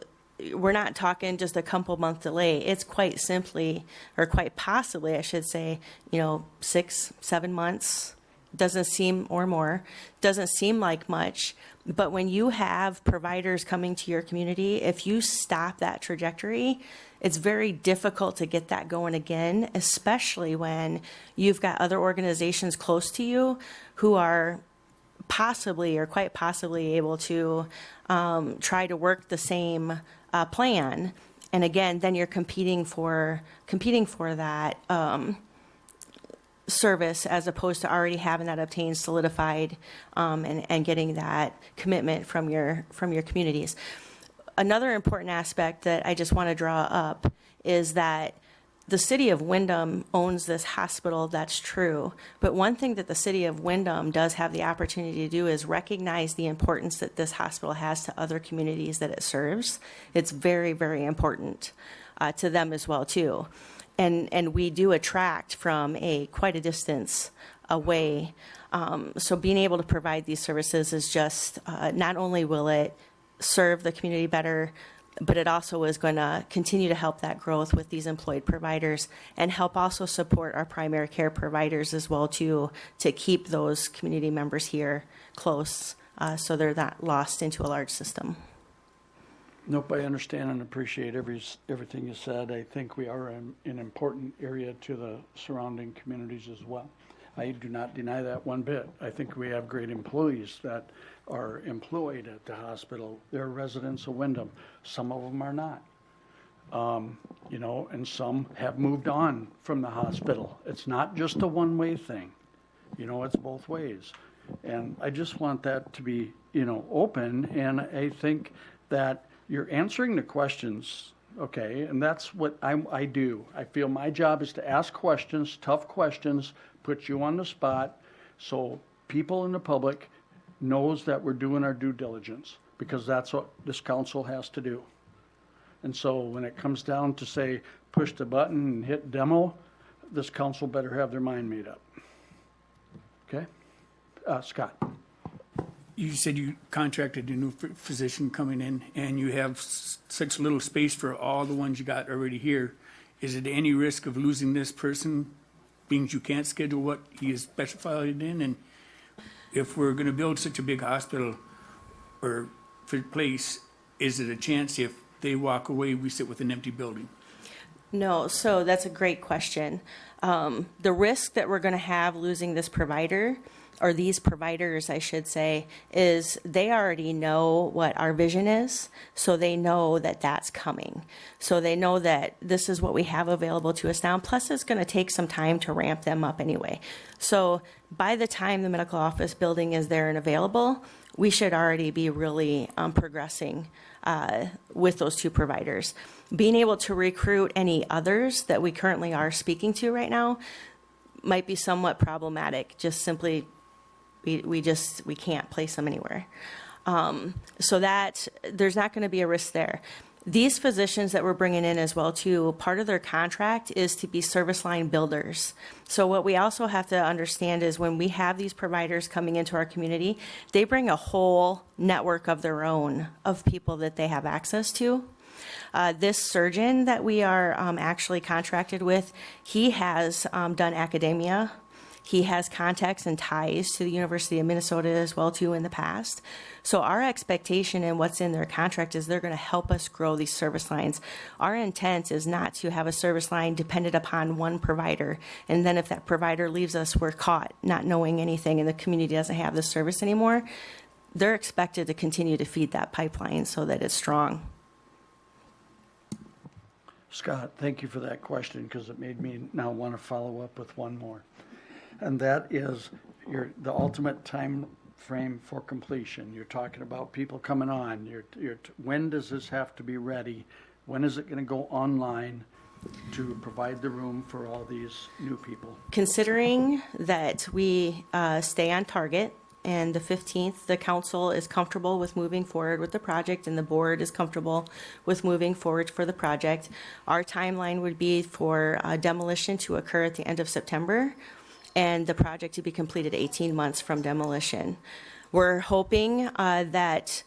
we're not talking just a couple month delay. It's quite simply, or quite possibly, I should say, 6-7 months. Doesn't seem, or more, doesn't seem like much. But when you have providers coming to your community, if you stop that trajectory, it's very difficult to get that going again, especially when you've got other organizations close to you who are possibly or quite possibly able to try to work the same plan. And again, then you're competing for that service as opposed to already having that obtained, solidified, and getting that commitment from your communities. Another important aspect that I just want to draw up is that the city of Windom owns this hospital, that's true. But one thing that the city of Windom does have the opportunity to do is recognize the importance that this hospital has to other communities that it serves. It's very, very important to them as well, too. And we do attract from quite a distance away. So being able to provide these services is just, not only will it serve the community better, but it also is going to continue to help that growth with these employed providers and help also support our primary care providers as well too, to keep those community members here close so they're not lost into a large system. Nope, I understand and appreciate everything you said. I think we are an important area to the surrounding communities as well. I do not deny that one bit. I think we have great employees that are employed at the hospital. They're residents of Windom. Some of them are not. And some have moved on from the hospital. It's not just a one-way thing. It's both ways. And I just want that to be, open. And I think that you're answering the questions, okay? And that's what I do. I feel my job is to ask questions, tough questions, put you on the spot, so people in the public knows that we're doing our due diligence, because that's what this council has to do. And so when it comes down to say, push the button and hit demo, this council better have their mind made up. Okay? Scott. You said you contracted a new physician coming in, and you have such little space for all the ones you got already here. Is it any risk of losing this person, being you can't schedule what he is specified in? And if we're going to build such a big hospital or place, is it a chance if they walk away, we sit with an empty building? No, so that's a great question. The risk that we're going to have losing this provider, or these providers, I should say, is they already know what our vision is, so they know that that's coming. So they know that this is what we have available to us now. Plus, it's going to take some time to ramp them up anyway. So by the time the medical office building is there and available, we should already be really progressing with those two providers. Being able to recruit any others that we currently are speaking to right now, might be somewhat problematic, just simply, we can't place them anywhere. So that, there's not going to be a risk there. These physicians that we're bringing in as well too, part of their contract is to be service line builders. So what we also have to understand is when we have these providers coming into our community, they bring a whole network of their own of people that they have access to. This surgeon that we are actually contracted with, he has done academia. He has contacts and ties to the University of Minnesota as well too in the past. So our expectation and what's in their contract is they're going to help us grow these service lines. Our intent is not to have a service line dependent upon one provider. And then if that provider leaves us, we're caught not knowing anything and the community doesn't have the service anymore. They're expected to continue to feed that pipeline so that it's strong. Scott, thank you for that question because it made me now want to follow up with one more. And that is the ultimate time frame for completion. You're talking about people coming on. When does this have to be ready? When is it going to go online to provide the room for all these new people? Considering that we stay on target and the 15th, the council is comfortable with moving forward with the project and the board is comfortable with moving forward for the project, our timeline would be for demolition to occur at the end of September and the project to be completed 18 months from demolition. We're hoping that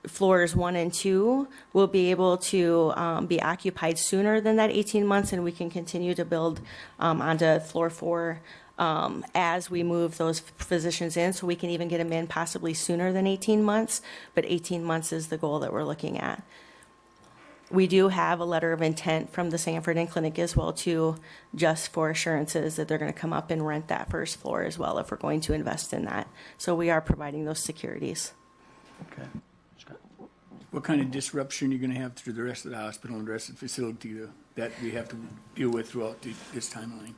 floors 1 and 2 will be able to be occupied sooner than that 18 months, and we can continue to build onto floor 4 as we move those physicians in, so we can even get them in possibly sooner than 18 months, but 18 months is the goal that we're looking at. We do have a letter of intent from the Sanford and Clinic as well too, just for assurances that they're going to come up and rent that first floor as well if we're going to invest in that. So we are providing those securities. Okay. Scott? What kind of disruption are you going to have through the rest of the hospital and the rest of the facility that we have to deal with throughout this timeline?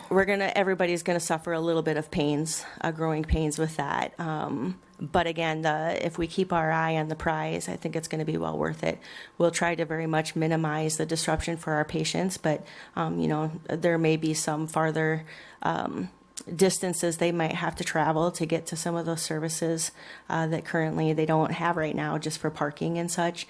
Everybody's gonna suffer a little bit of pains, growing pains with that. But again, if we keep our eye on the prize, I think it's gonna be well worth it. We'll try to very much minimize the disruption for our patients, but, there may be some farther, distances they might have to travel to get to some of those services that currently they don't have right now just for parking and such.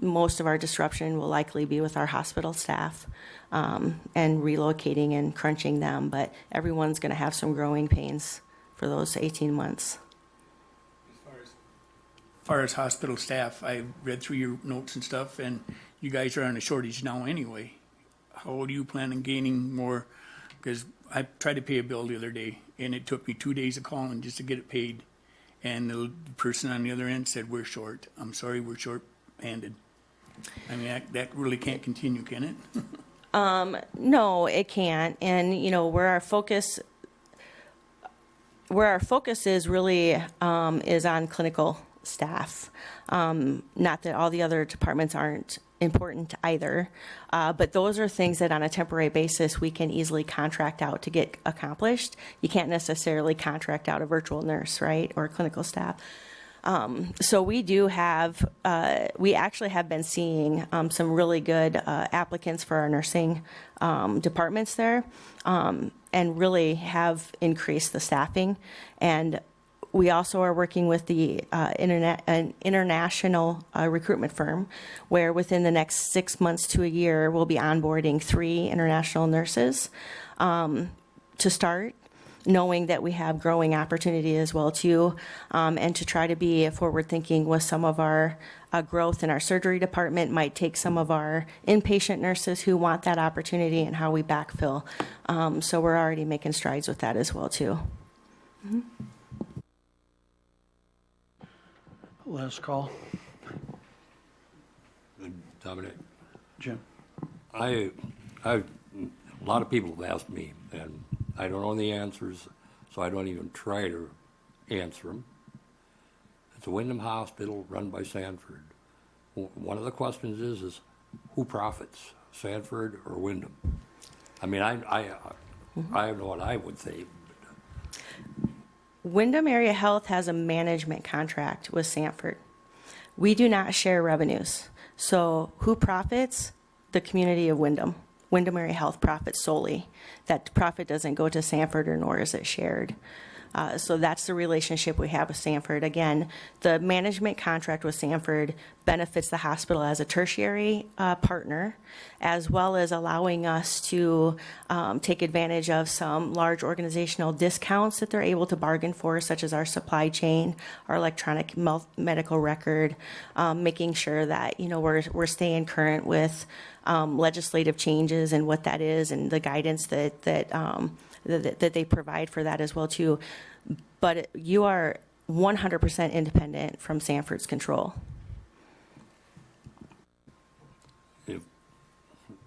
Most of our disruption will likely be with our hospital staff and relocating and crunching them, but everyone's going to have some growing pains for those 18 months. As far as hospital staff, I read through your notes and stuff, and you guys are on a shortage now anyway. How do you plan on gaining more? Because I tried to pay a bill the other day, and it took me 2 days of calling just to get it paid. And the person on the other end said, "We're short. I'm sorry, we're short-handed." I mean, that really can't continue, can it? No, it can't. And, where our focus is really is on clinical staff. Not that all the other departments aren't important either, but those are things that on a temporary basis we can easily contract out to get accomplished. You can't necessarily contract out a virtual nurse, right, or clinical staff. So we do have, we actually have been seeing some really good applicants for our nursing departments there, and really have increased the staffing. And we also are working with the an international recruitment firm where within the next 6 months to a year, we'll be onboarding 3 international nurses to start, knowing that we have growing opportunity as well too, and to try to be forward thinking with some of our growth in our surgery department might take some of our inpatient nurses who want that opportunity and how we backfill. So we're already making strides with that as well too. Mm-hmm. Last call. Dominic, Jim. a lot of people have asked me, and I don't know the answers, so I don't even try to answer them. It's a Windom hospital run by Sanford. One of the questions is who profits, Sanford or Windom? I mean, I don't know what I would say. Windom Area Health has a management contract with Sanford. We do not share revenues. So who profits? The community of Windom Windom Area Health profit solely. That profit doesn't go to Sanford, or nor is it shared. So that's the relationship we have with Sanford. Again, the management contract with Sanford benefits the hospital as a tertiary partner, as well as allowing us to take advantage of some large organizational discounts that they're able to bargain for, such as our supply chain, our electronic medical record, making sure that we're staying current with legislative changes and what that is, and the guidance that they provide for that as well too. But you are 100% independent from Sanford's control. If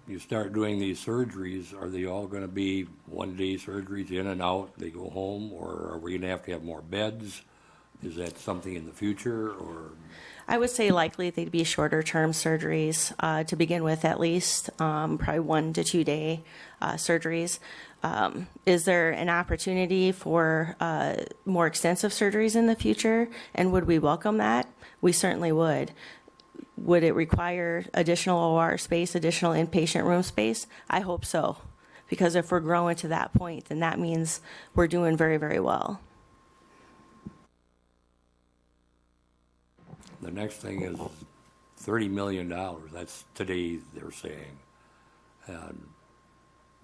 you start doing these surgeries, are they all going to be one-day surgeries, in and out, they go home, or are we going to have more beds? Is that something in the future, or? I would say likely they'd be shorter term surgeries to begin with, at least probably 1 to 2 day surgeries. Is there an opportunity for more extensive surgeries in the future, and would we welcome that? We certainly would. Would it require additional OR space, additional inpatient room space? I hope so, because if we're growing to that point, then that means we're doing very, very well. The next thing is $30 million. That's today, they're saying. And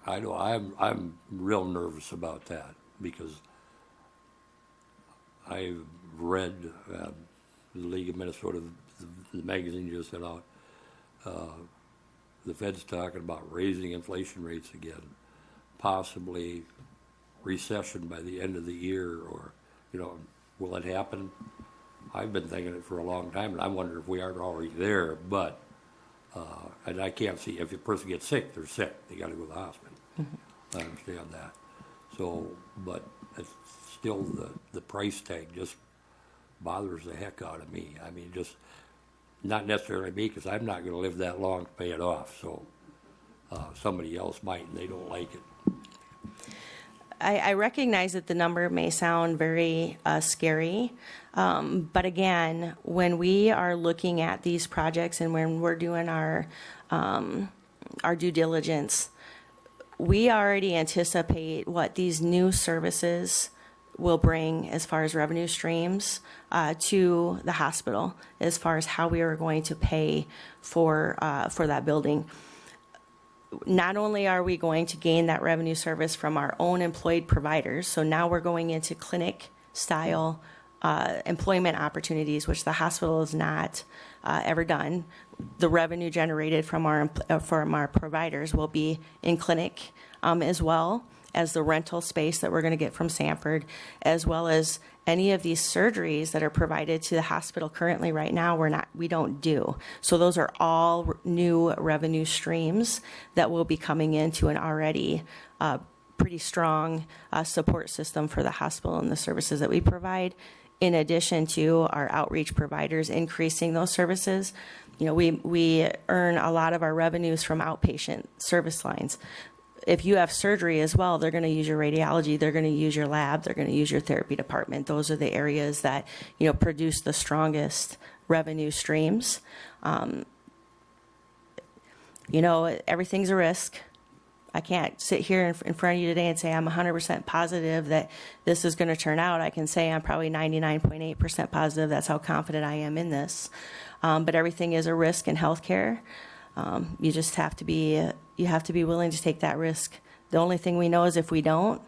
I know I'm real nervous about that, because I've read the League of Minnesota, the magazine just sent out, the Fed's talking about raising inflation rates again, possibly recession by the end of the year, or, will it happen? I've been thinking it for a long time, and I wonder if we aren't already there, but, and I can't see, if a person gets sick, they're sick, they gotta go to the hospital. I understand that. So, but it's still the price tag just bothers the heck out of me. I mean, just, not necessarily me, because I'm not gonna live that long to pay it off, so, somebody else might, and they don't like it. I recognize that the number may sound very scary, but again, when we are looking at these projects and when we're doing our due diligence, we already anticipate what these new services will bring as far as revenue streams to the hospital, as far as how we are going to pay for that building. Not only are we going to gain that revenue service from our own employed providers, so now we're going into clinic style employment opportunities, which the hospital has not ever done. The revenue generated from our providers will be in clinic, as well as the rental space that we're going to get from Sanford, as well as any of these surgeries that are provided to the hospital currently right now we don't do. So those are all new revenue streams that will be coming into an already pretty strong support system for the hospital and the services that we provide, in addition to our outreach providers increasing those services. We earn a lot of our revenues from outpatient service lines. If you have surgery as well, they're going to use your radiology, they're going to use your lab, they're going to use your therapy department. Those are the areas that, produce the strongest revenue streams. Everything's a risk. I can't sit here in front of you today and say I'm 100% positive that this is going to turn out. I can say I'm probably 99.8% positive. That's how confident I am in this. But everything is a risk in healthcare. You just have to be willing to take that risk. The only thing we know is if we don't,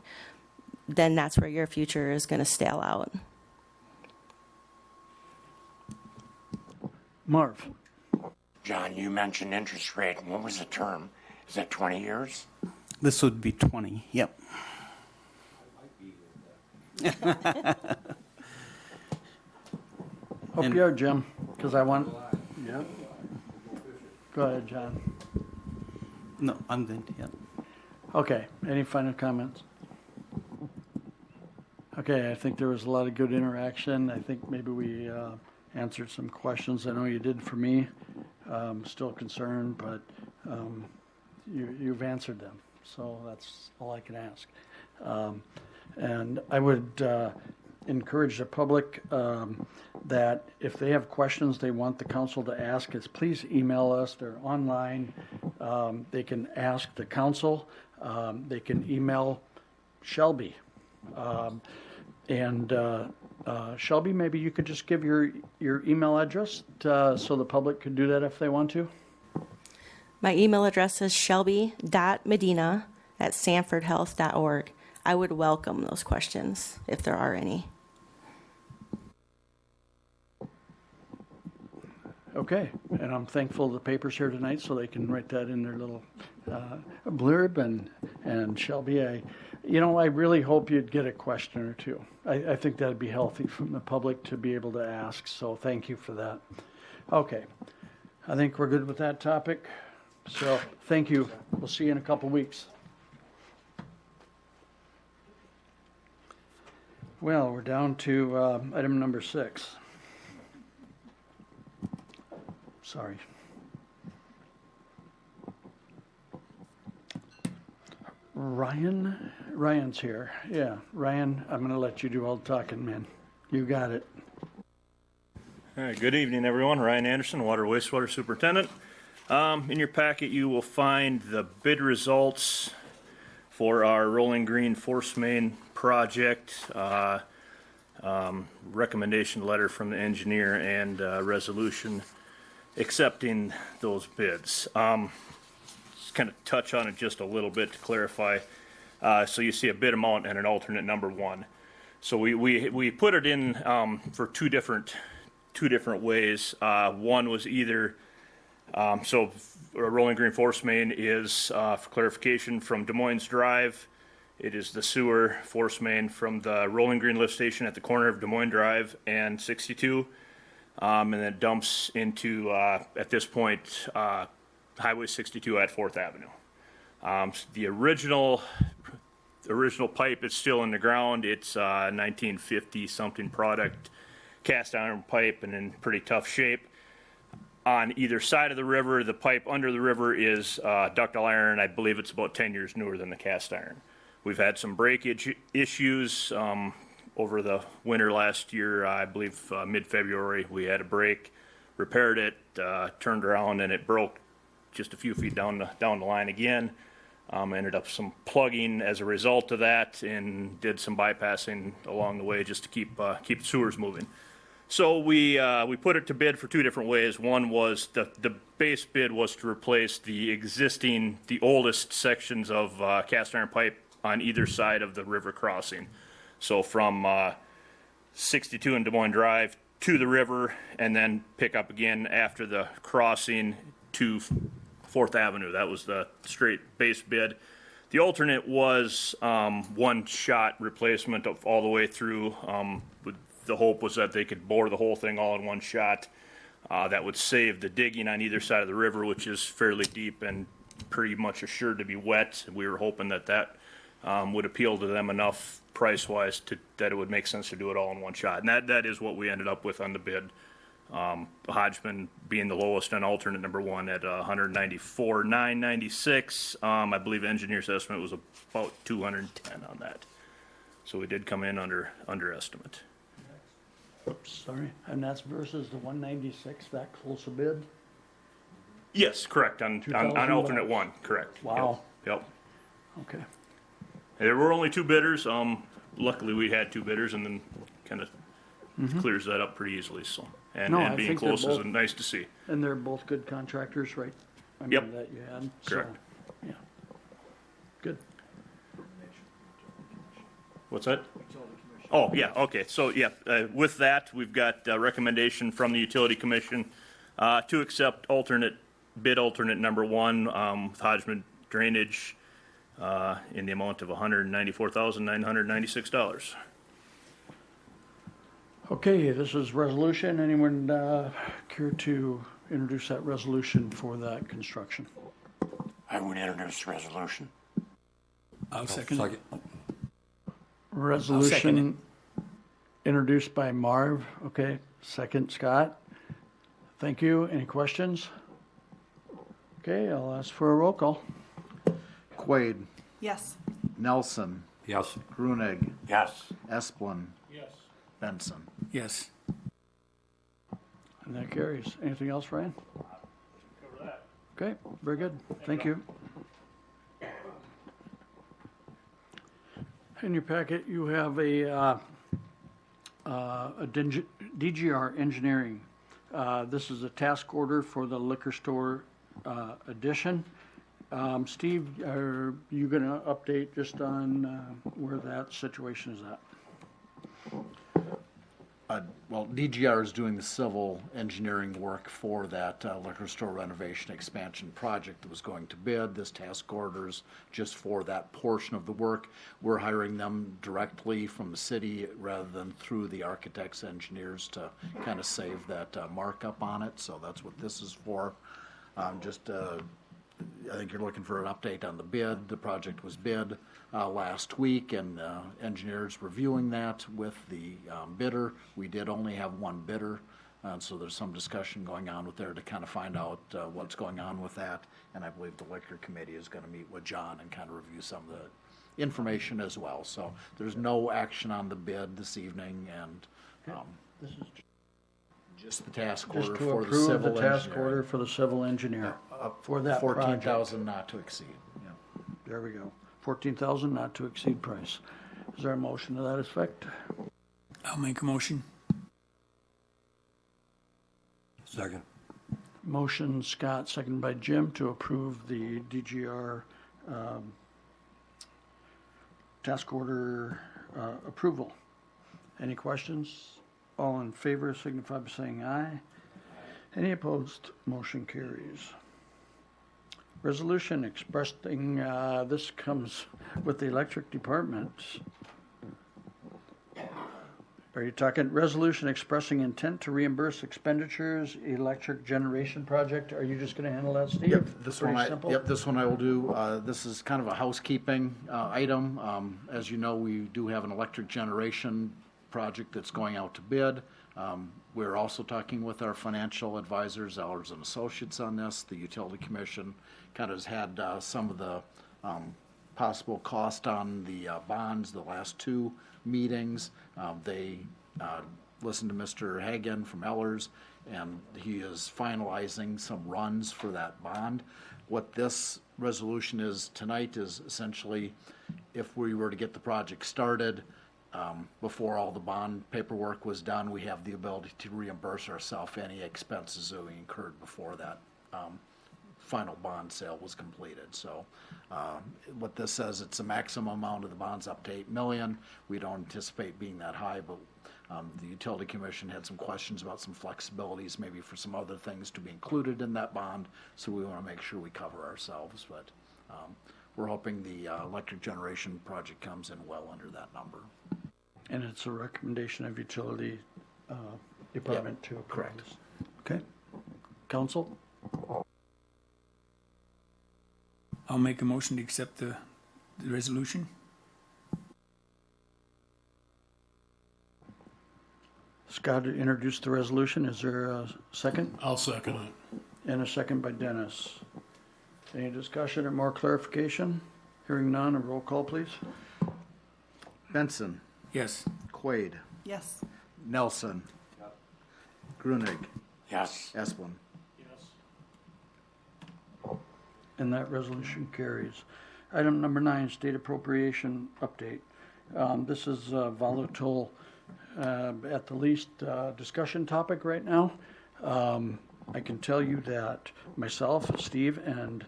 then that's where your future is going to stale out. Marv? John, you mentioned interest rate. What was the term? Is that 20 years? This would be 20, yep. Hope you are, Jim, because I want, yeah. Go ahead, John. No, I'm good, yep. Okay, any final comments? Okay, I think there was a lot of good interaction. I think maybe we answered some questions. I know you did for me. Still concerned, but you've answered them. So that's all I can ask. And I would encourage the public that if they have questions they want the council to ask us, please email us. They're online. they can ask the council, they can email Shelby. Shelby, maybe you could just give your email address so the public could do that if they want to. My email address is shelby.medina@sanfordhealth.org. I would welcome those questions if there are any. Okay, and I'm thankful the paper's here tonight so they can write that in their little blurb. And Shelby, I really hope you'd get a question or two. I think that'd be healthy from the public to be able to ask, so thank you for that. Okay, I think we're good with that topic. So thank you. We'll see you in a couple weeks. Well, we're down to item number 6. Sorry. Ryan's here. Yeah, Ryan, I'm going to let you do all the talking, man. You got it. All right, good evening, everyone. Ryan Anderson, Water Wastewater Superintendent. In your packet, you will find the bid results for our Rolling Green Force Main project, recommendation letter from the engineer, and resolution accepting those bids. Just kind of touch on it just a little bit to clarify. So you see a bid amount and an alternate number 1. So we put it in for two different ways. One was either so Rolling Green Force Main is, for clarification, from Des Moines Drive. It is the sewer force main from the Rolling Green lift station at the corner of Des Moines Drive and 62, and then it dumps into, at this point, Highway 62 at 4th Avenue. The original pipe is still in the ground. It's 1950 something product, cast iron pipe, and in pretty tough shape. On either side of the river, the pipe under the river is ductile iron. I believe it's about 10 years newer than the cast iron. We've had some breakage issues over the winter last year. I believe mid-February we had a break, repaired it, turned around, and it broke just a few feet down the line again. Ended up some plugging as a result of that, and did some bypassing along the way just to keep the sewers moving. So we put it to bid for two different ways. One was the base bid was to replace the oldest sections of cast iron pipe on either side of the river crossing. So from 62 and Des Moines Drive to the river, and then pick up again after the crossing to 4th Avenue. That was the straight base bid. The alternate was one-shot replacement of all the way through. The hope was that they could bore the whole thing all in one shot. That would save the digging on either side of the river, which is fairly deep and pretty much assured to be wet. We were hoping that would appeal to them enough price-wise that it would make sense to do it all in one shot. And that is what we ended up with on the bid. Hodgman being the lowest on alternate number 1 at $194,996. I believe engineer's estimate was about $210 on that. So we did come in under estimate. Oops, sorry. And that's versus the 196, that close a bid? Yes, correct, on alternate 1, correct. Wow. Yep. Okay. There were only 2 bidders. Luckily, we had 2 bidders, and then kind of clears that up pretty easily. So, and being close is nice to see. And they're both good contractors, right? I mean, Yep. that you had. Correct. So, yeah. Good. What's that? Oh, yeah, okay. So, yeah, with that, we've got a recommendation from the Utility Commission to accept alternate number 1 with Hodgman Drainage in the amount of $194,996. Okay, this is resolution. Anyone care to introduce that resolution for that construction? I would introduce the resolution. I'll second it. Resolution introduced by Marv. Okay, second Scott. Thank you. Any questions? Okay, I'll ask for a roll call. Quaid, Yes. Nelson, Yes. Grunig, Yes. Esplin. Yes. Benson. Yes. And that carries. Anything else, Ryan? Okay, very good. Thank you. In your packet, you have a DGR engineering. This is a task order for the liquor store addition. Steve, are you going to update just on where that situation is at? Well, DGR is doing the civil engineering work for that liquor store renovation expansion project that was going to bid. This task orders just for that portion of the work. We're hiring them directly from the city rather than through the architects, engineers to kind of save that markup on it. So that's what this is for. I think you're looking for an update on the bid. The project was bid last week, and engineers reviewing that with the bidder. We did only have one bidder, so there's some discussion going on with there to kind of find out what's going on with that. And I believe the liquor committee is going to meet with John and kind of review some of the information as well. So there's no action on the bid this evening, and This is just the task just order to for the approve civil the task engineering. order for the civil engineer for that project. 14,000 not to exceed. Yeah. There we go. 14,000 not to exceed price. Is there a motion to that effect? I'll make a motion. Second. Motion Scott, seconded by Jim, to approve the DGR task order approval. Any questions? All in favor signify by saying aye. Any opposed? Motion carries. Resolution expressing, this comes with the electric department. Are you talking resolution expressing intent to reimburse expenditures, electric generation project? Are you just going to handle that, Steve? Yep, this Pretty one simple? this one I will do. This is kind of a housekeeping item. As you know, we do have an electric generation project that's going out to bid. We're also talking with our financial advisors, Allers and Associates, on this. The Utility Commission kind of has had some of the possible cost on the bonds the last two meetings. They listened to Mr. Hagan from Ellers, and he is finalizing some runs for that bond. What this resolution is tonight is essentially, if we were to get the project started, before all the bond paperwork was done, we have the ability to reimburse ourselves any expenses that we incurred before that final bond sale was completed. So what this says, it's a maximum amount of the bonds up to $8 million. We don't anticipate being that high, but the Utility Commission had some questions about some flexibilities, maybe for some other things to be included in that bond. So we want to make sure we cover ourselves. But we're hoping the electric generation project comes in well under that number. And it's a recommendation of Utility Department to approve correct. this. Okay. Council? I'll make a motion to accept the resolution. Scott introduced the resolution. Is there a second? I'll second it. And a second by Dennis. Any discussion or more clarification? Hearing none, a roll call, please. Benson, Yes. Quaid, Yes. Nelson, Grunig, Yes. Esplin. And that resolution carries. Item number 9, state appropriation update. This is a volatile, at the least, discussion topic right now. I can tell you that myself, Steve, and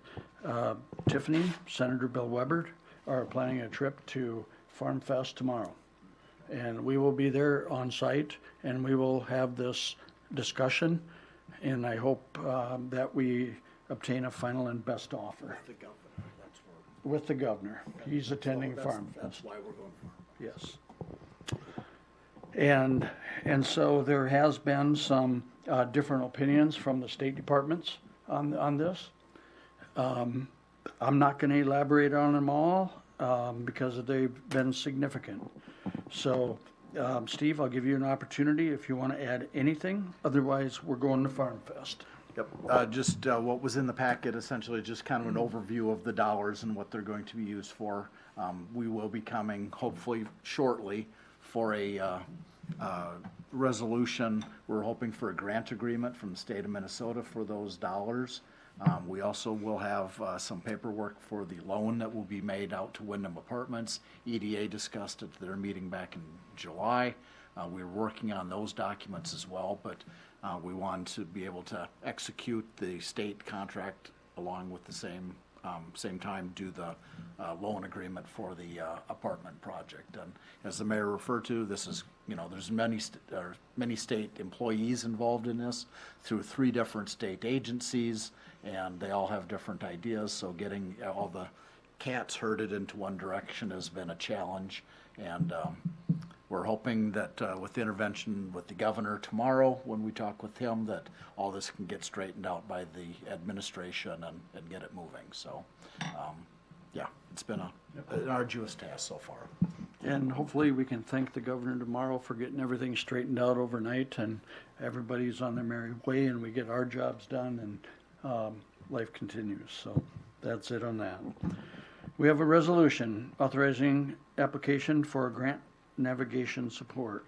Tiffany, Senator Bill Weber, are planning a trip to Farm Fest tomorrow. And we will be there on site, and we will have this discussion. And I hope that we obtain a final and best offer. The governor, that's With the governor. He's attending Farm Fest. That's why we're going for Yes. And so there has been some different opinions from the state departments on this. I'm not going to elaborate on them all because they've been significant. So, Steve, I'll give you an opportunity if you want to add anything. Otherwise, we're going to Farm Fest. Yep, just what was in the packet, essentially just kind of an overview of the dollars and what they're going to be used for. We will be coming, hopefully shortly, for a resolution, we're hoping for a grant agreement from the state of Minnesota for those dollars. We also will have some paperwork for the loan that will be made out to Windom Apartments. EDA discussed at their meeting back in July. We're working on those documents as well, but we want to be able to execute the state contract along with the same time do the loan agreement for the apartment project. And as the mayor referred to, this is, there's many state employees involved in this through 3 different state agencies, and they all have different ideas, so getting all the cats herded into one direction has been a challenge. And we're hoping that with the intervention with the governor tomorrow, when we talk with him, that all this can get straightened out by the administration and get it moving. So, yeah, it's been an arduous task so far. And hopefully we can thank the governor tomorrow for getting everything straightened out overnight, and everybody's on their merry way, and we get our jobs done, and life continues. So that's it on that. We have a resolution authorizing application for a grant navigation support.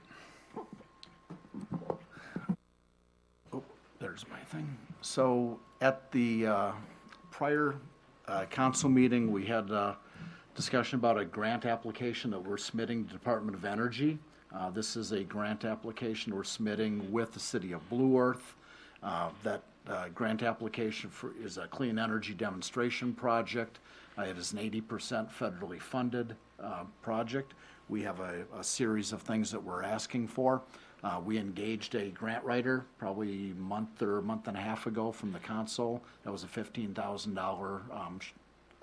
Oh, there's my thing. So at the prior council meeting, we had a discussion about a grant application that we're submitting to the Department of Energy. This is a grant application we're submitting with the city of Blue Earth. That grant application is a clean energy demonstration project. It is an 80% federally funded project. We have a series of things that we're asking for. We engaged a grant writer probably a month and a half ago from the council. That was a $15,000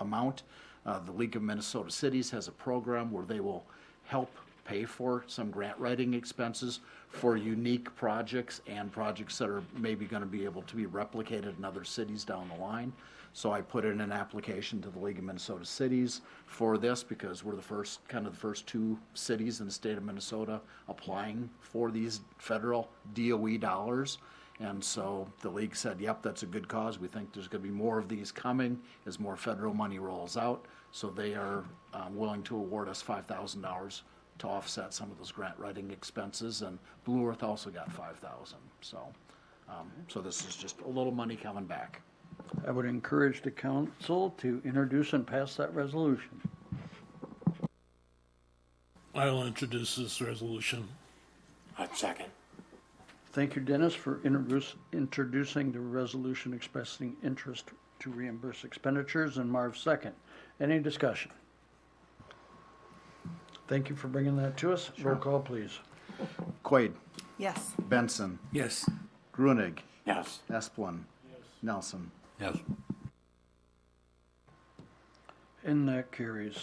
amount. The League of Minnesota Cities has a program where they will help pay for some grant writing expenses for unique projects and projects that are maybe going to be able to be replicated in other cities down the line. So I put in an application to the League of Minnesota Cities for this because we're the first 2 cities in the state of Minnesota applying for these federal DOE dollars. And so the league said, yep, that's a good cause. We think there's going to be more of these coming as more federal money rolls out. So they are willing to award us $5,000 to offset some of those grant writing expenses. And Blue Earth also got $5,000. So this is just a little money coming back. I would encourage the council to introduce and pass that resolution. I'll introduce this resolution. I'd second. Thank you, Dennis, for introducing the resolution expressing interest to reimburse expenditures, and Marv second. Any discussion? Thank you for bringing that to us. Roll call, please. Quaid. Yes. Benson. Yes. Grunig. Yes. Esplin. Nelson. Yes. And that carries.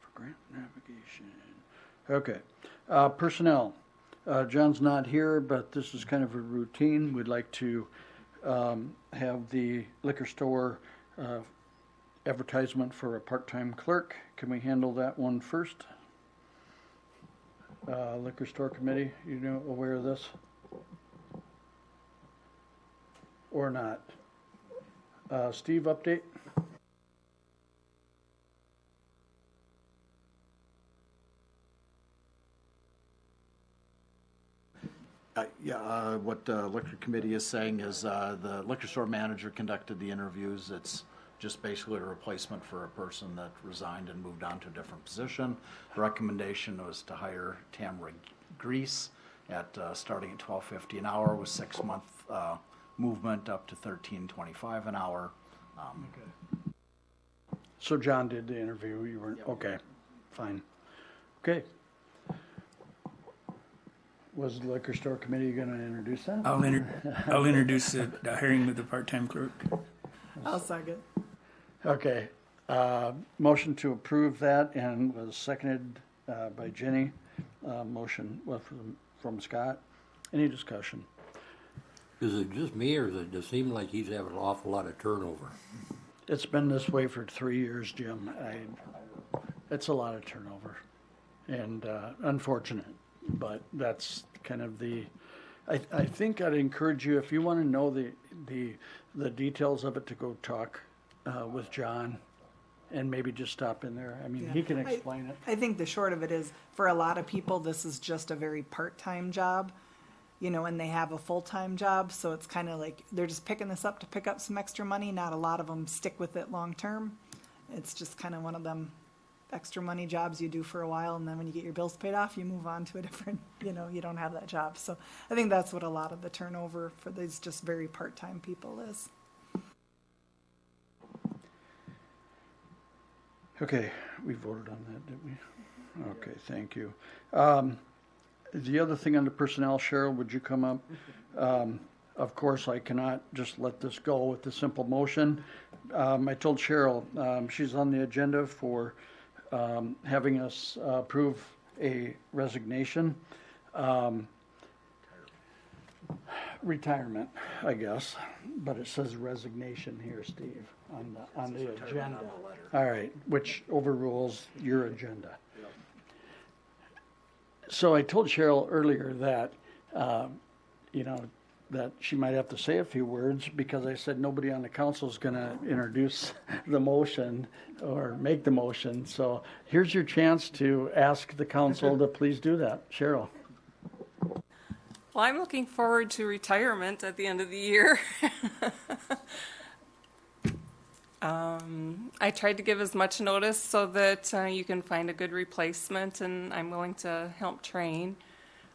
For grant navigation. Okay. Personnel. John's not here, but this is kind of a routine. We'd like to have the liquor store advertisement for a part-time clerk. Can we handle that one first? Liquor store committee, aware of this? Or not? Steve, update? What the liquor committee is saying is the liquor store manager conducted the interviews. It's just basically a replacement for a person that resigned and moved on to a different position. The recommendation was to hire Tamara Grease at starting at $12.50 an hour with 6-month movement up to $13.25 an hour. So John did the interview, you weren't, okay, fine. Okay. Was the liquor store committee gonna introduce that? I'll introduce the hiring of the part-time clerk. I'll second. Okay, motion to approve that and was seconded by Jenny. Motion was from Scott. Any discussion? Is it just me, or does it seem like he's having an awful lot of turnover? It's been this way for 3 years, Jim. It's a lot of turnover and unfortunate, but that's kind of I think I'd encourage you, if you want to know the details of it, to go talk with John and maybe just stop in there. I mean, he can explain it. I think the short of it is, for a lot of people, this is just a very part-time job, you know, and they have a full-time job, so it's kind of like they're just picking this up to pick up some extra money. Not a lot of them stick with it long-term. It's just kind of one of them extra money jobs you do for a while, and then when you get your bills paid off, you move on to a different, you know, you don't have that job. So I think that's what a lot of the turnover for these just very part-time people is. Okay, we voted on that, didn't we? Okay, thank you. The other thing under personnel, Cheryl, would you come up? Of course, I cannot just let this go with the simple motion. I told Cheryl, she's on the agenda for having us approve a resignation. Retirement, I guess, but it says resignation here, Steve, on the agenda. All right, which overrules your agenda. So I told Cheryl earlier that, you know, that she might have to say a few words, because I said nobody on the council is going to introduce the motion or make the motion. So here's your chance to ask the council to please do that. Cheryl. Well, I'm looking forward to retirement at the end of the year. I tried to give as much notice so that you can find a good replacement, and I'm willing to help train.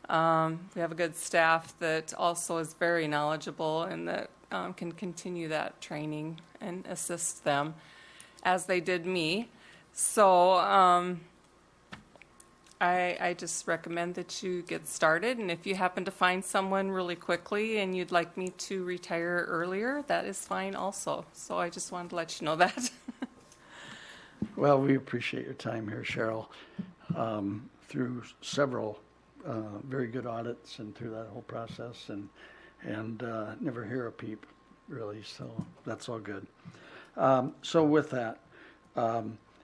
We have a good staff that also is very knowledgeable and that can continue that training and assist them as they did me. So I just recommend that you get started, and if you happen to find someone really quickly and you'd like me to retire earlier, that is fine also. So I just wanted to let you know that. Well, we appreciate your time here, Cheryl, through several very good audits and through that whole process, and never hear a peep, really, so that's all good. So with that,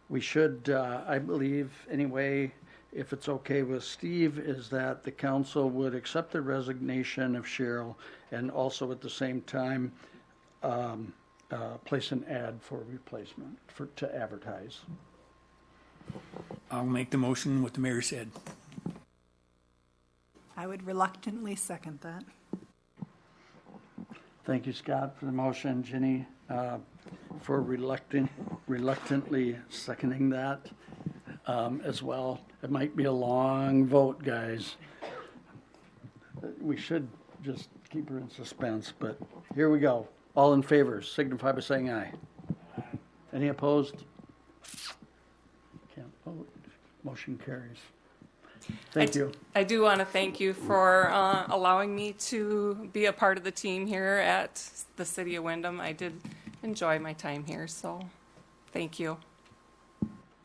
we should, I believe, anyway, if it's okay with Steve, is that the council would accept the resignation of Cheryl and also at the same time place an ad for replacement to advertise. I'll make the motion what the mayor said. I would reluctantly second that. Thank you, Scott, for the motion. Jenny, for reluctantly seconding that as well. It might be a long vote, guys. We should just keep her in suspense, but here we go. All in favor, signify by saying aye. Any opposed? Can't vote. Motion carries. Thank you. I do want to thank you for allowing me to be a part of the team here at the City of Windom. I did enjoy my time here, so thank you.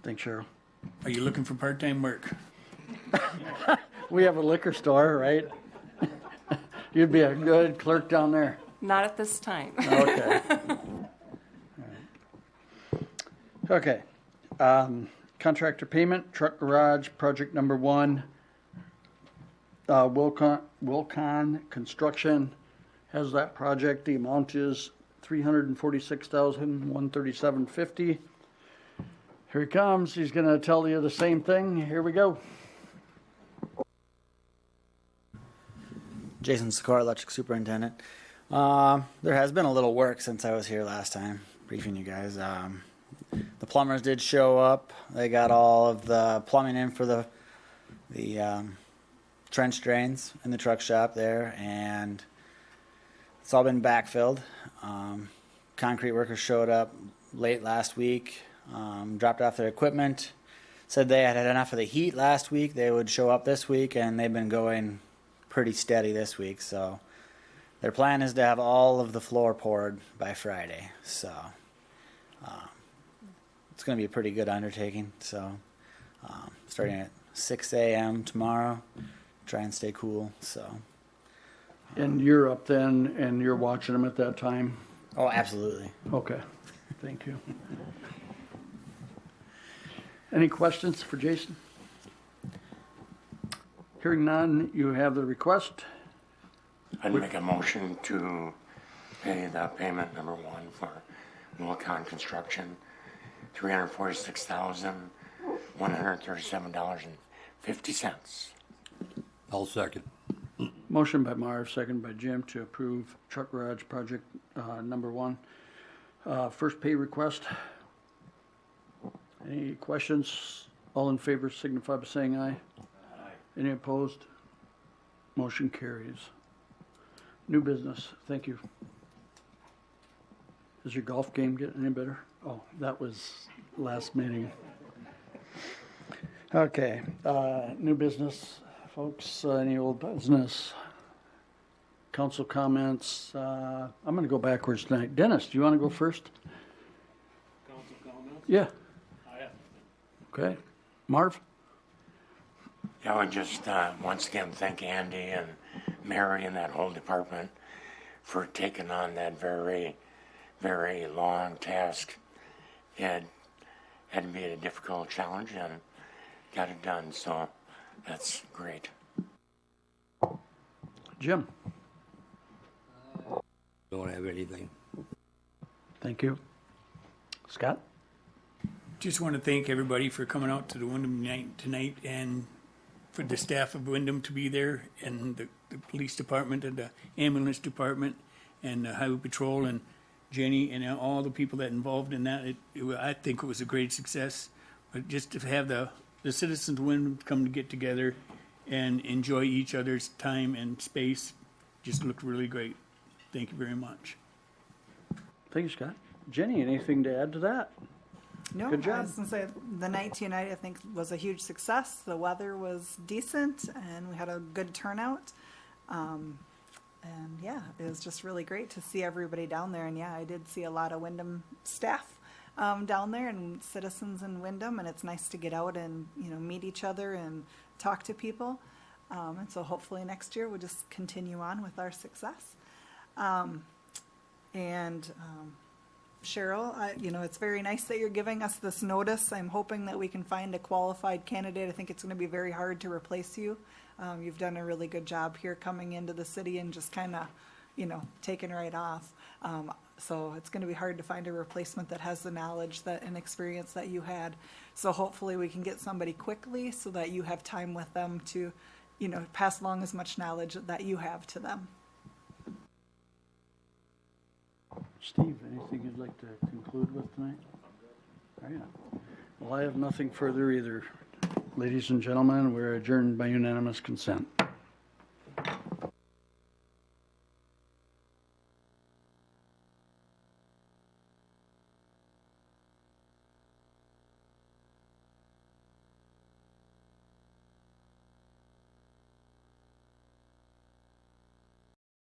Thanks, Cheryl. Are you looking for part-time work? We have a liquor store, right? You'd be a good clerk down there. Not at this time. Okay. Okay. Contractor payment, truck garage, project number 1. Wilcon Construction has that project. The amount is $346,137.50. Here he comes. He's going to tell you the same thing. Here we go. Jason Sikora, Electric Superintendent. There has been a little work since I was here last time, briefing you guys. The plumbers did show up. They got all of the plumbing in for the trench drains in the truck shop there, and it's all been backfilled. Concrete workers showed up late last week, dropped off their equipment, said they had had enough of the heat last week. They would show up this week, and they've been going pretty steady this week. So their plan is to have all of the floor poured by Friday. So it's going to be a pretty good undertaking. So starting at 6 a.m. tomorrow, try and stay cool. So. And you're up then, and you're watching them at that time? Oh, absolutely. Okay, thank you. Any questions for Jason? Hearing none, you have the request. I'd make a motion to pay the payment number 1 for Wilcon Construction $346,137.50. I'll second. Motion by Marv, second by Jim to approve truck garage project number 1. First pay request. Any questions? All in favor signify by saying aye. Any opposed? Motion carries. New business, thank you. Is your golf game getting any better? Oh, that was last meeting. Okay, new business, folks, any old business? Council comments, I'm gonna go backwards tonight. Dennis, do you wanna go first? Council comments? Yeah, I have. okay. Marv? I would just once again thank Andy and Mary and that whole department for taking on that very, very long task. It had to be a difficult challenge and got it done, so that's great. Jim? Don't have anything. Thank you. Scott? Just want to thank everybody for coming out to the Windom night tonight, and for the staff of Windom to be there, and the police department and the ambulance department and the highway patrol and Jenny and all the people that involved in that. I think it was a great success. But just to have the citizens of Windom come to get together and enjoy each other's time and space just looked really great. Thank you very much. Thank you, Scott. Jenny, anything to add to that? No, Good job. I was gonna say, the night tonight, I think, was a huge success. The weather was decent, and we had a good turnout. And yeah, it was just really great to see everybody down there. And yeah, I did see a lot of Windom staff down there and citizens in Windom, and it's nice to get out and, you know, meet each other and talk to people. And so hopefully next year we'll just continue on with our success. Cheryl, you know, it's very nice that you're giving us this notice. I'm hoping that we can find a qualified candidate. I think it's going to be very hard to replace you. You've done a really good job here coming into the city and just kind of, you know, taking right off. So it's going to be hard to find a replacement that has the knowledge that and experience that you had. So hopefully we can get somebody quickly so that you have time with them to, you know, pass along as much knowledge that you have to them. Steve, anything you'd like to conclude with tonight? Oh, yeah. Well, I have nothing further either. Ladies and gentlemen, we're adjourned by unanimous consent.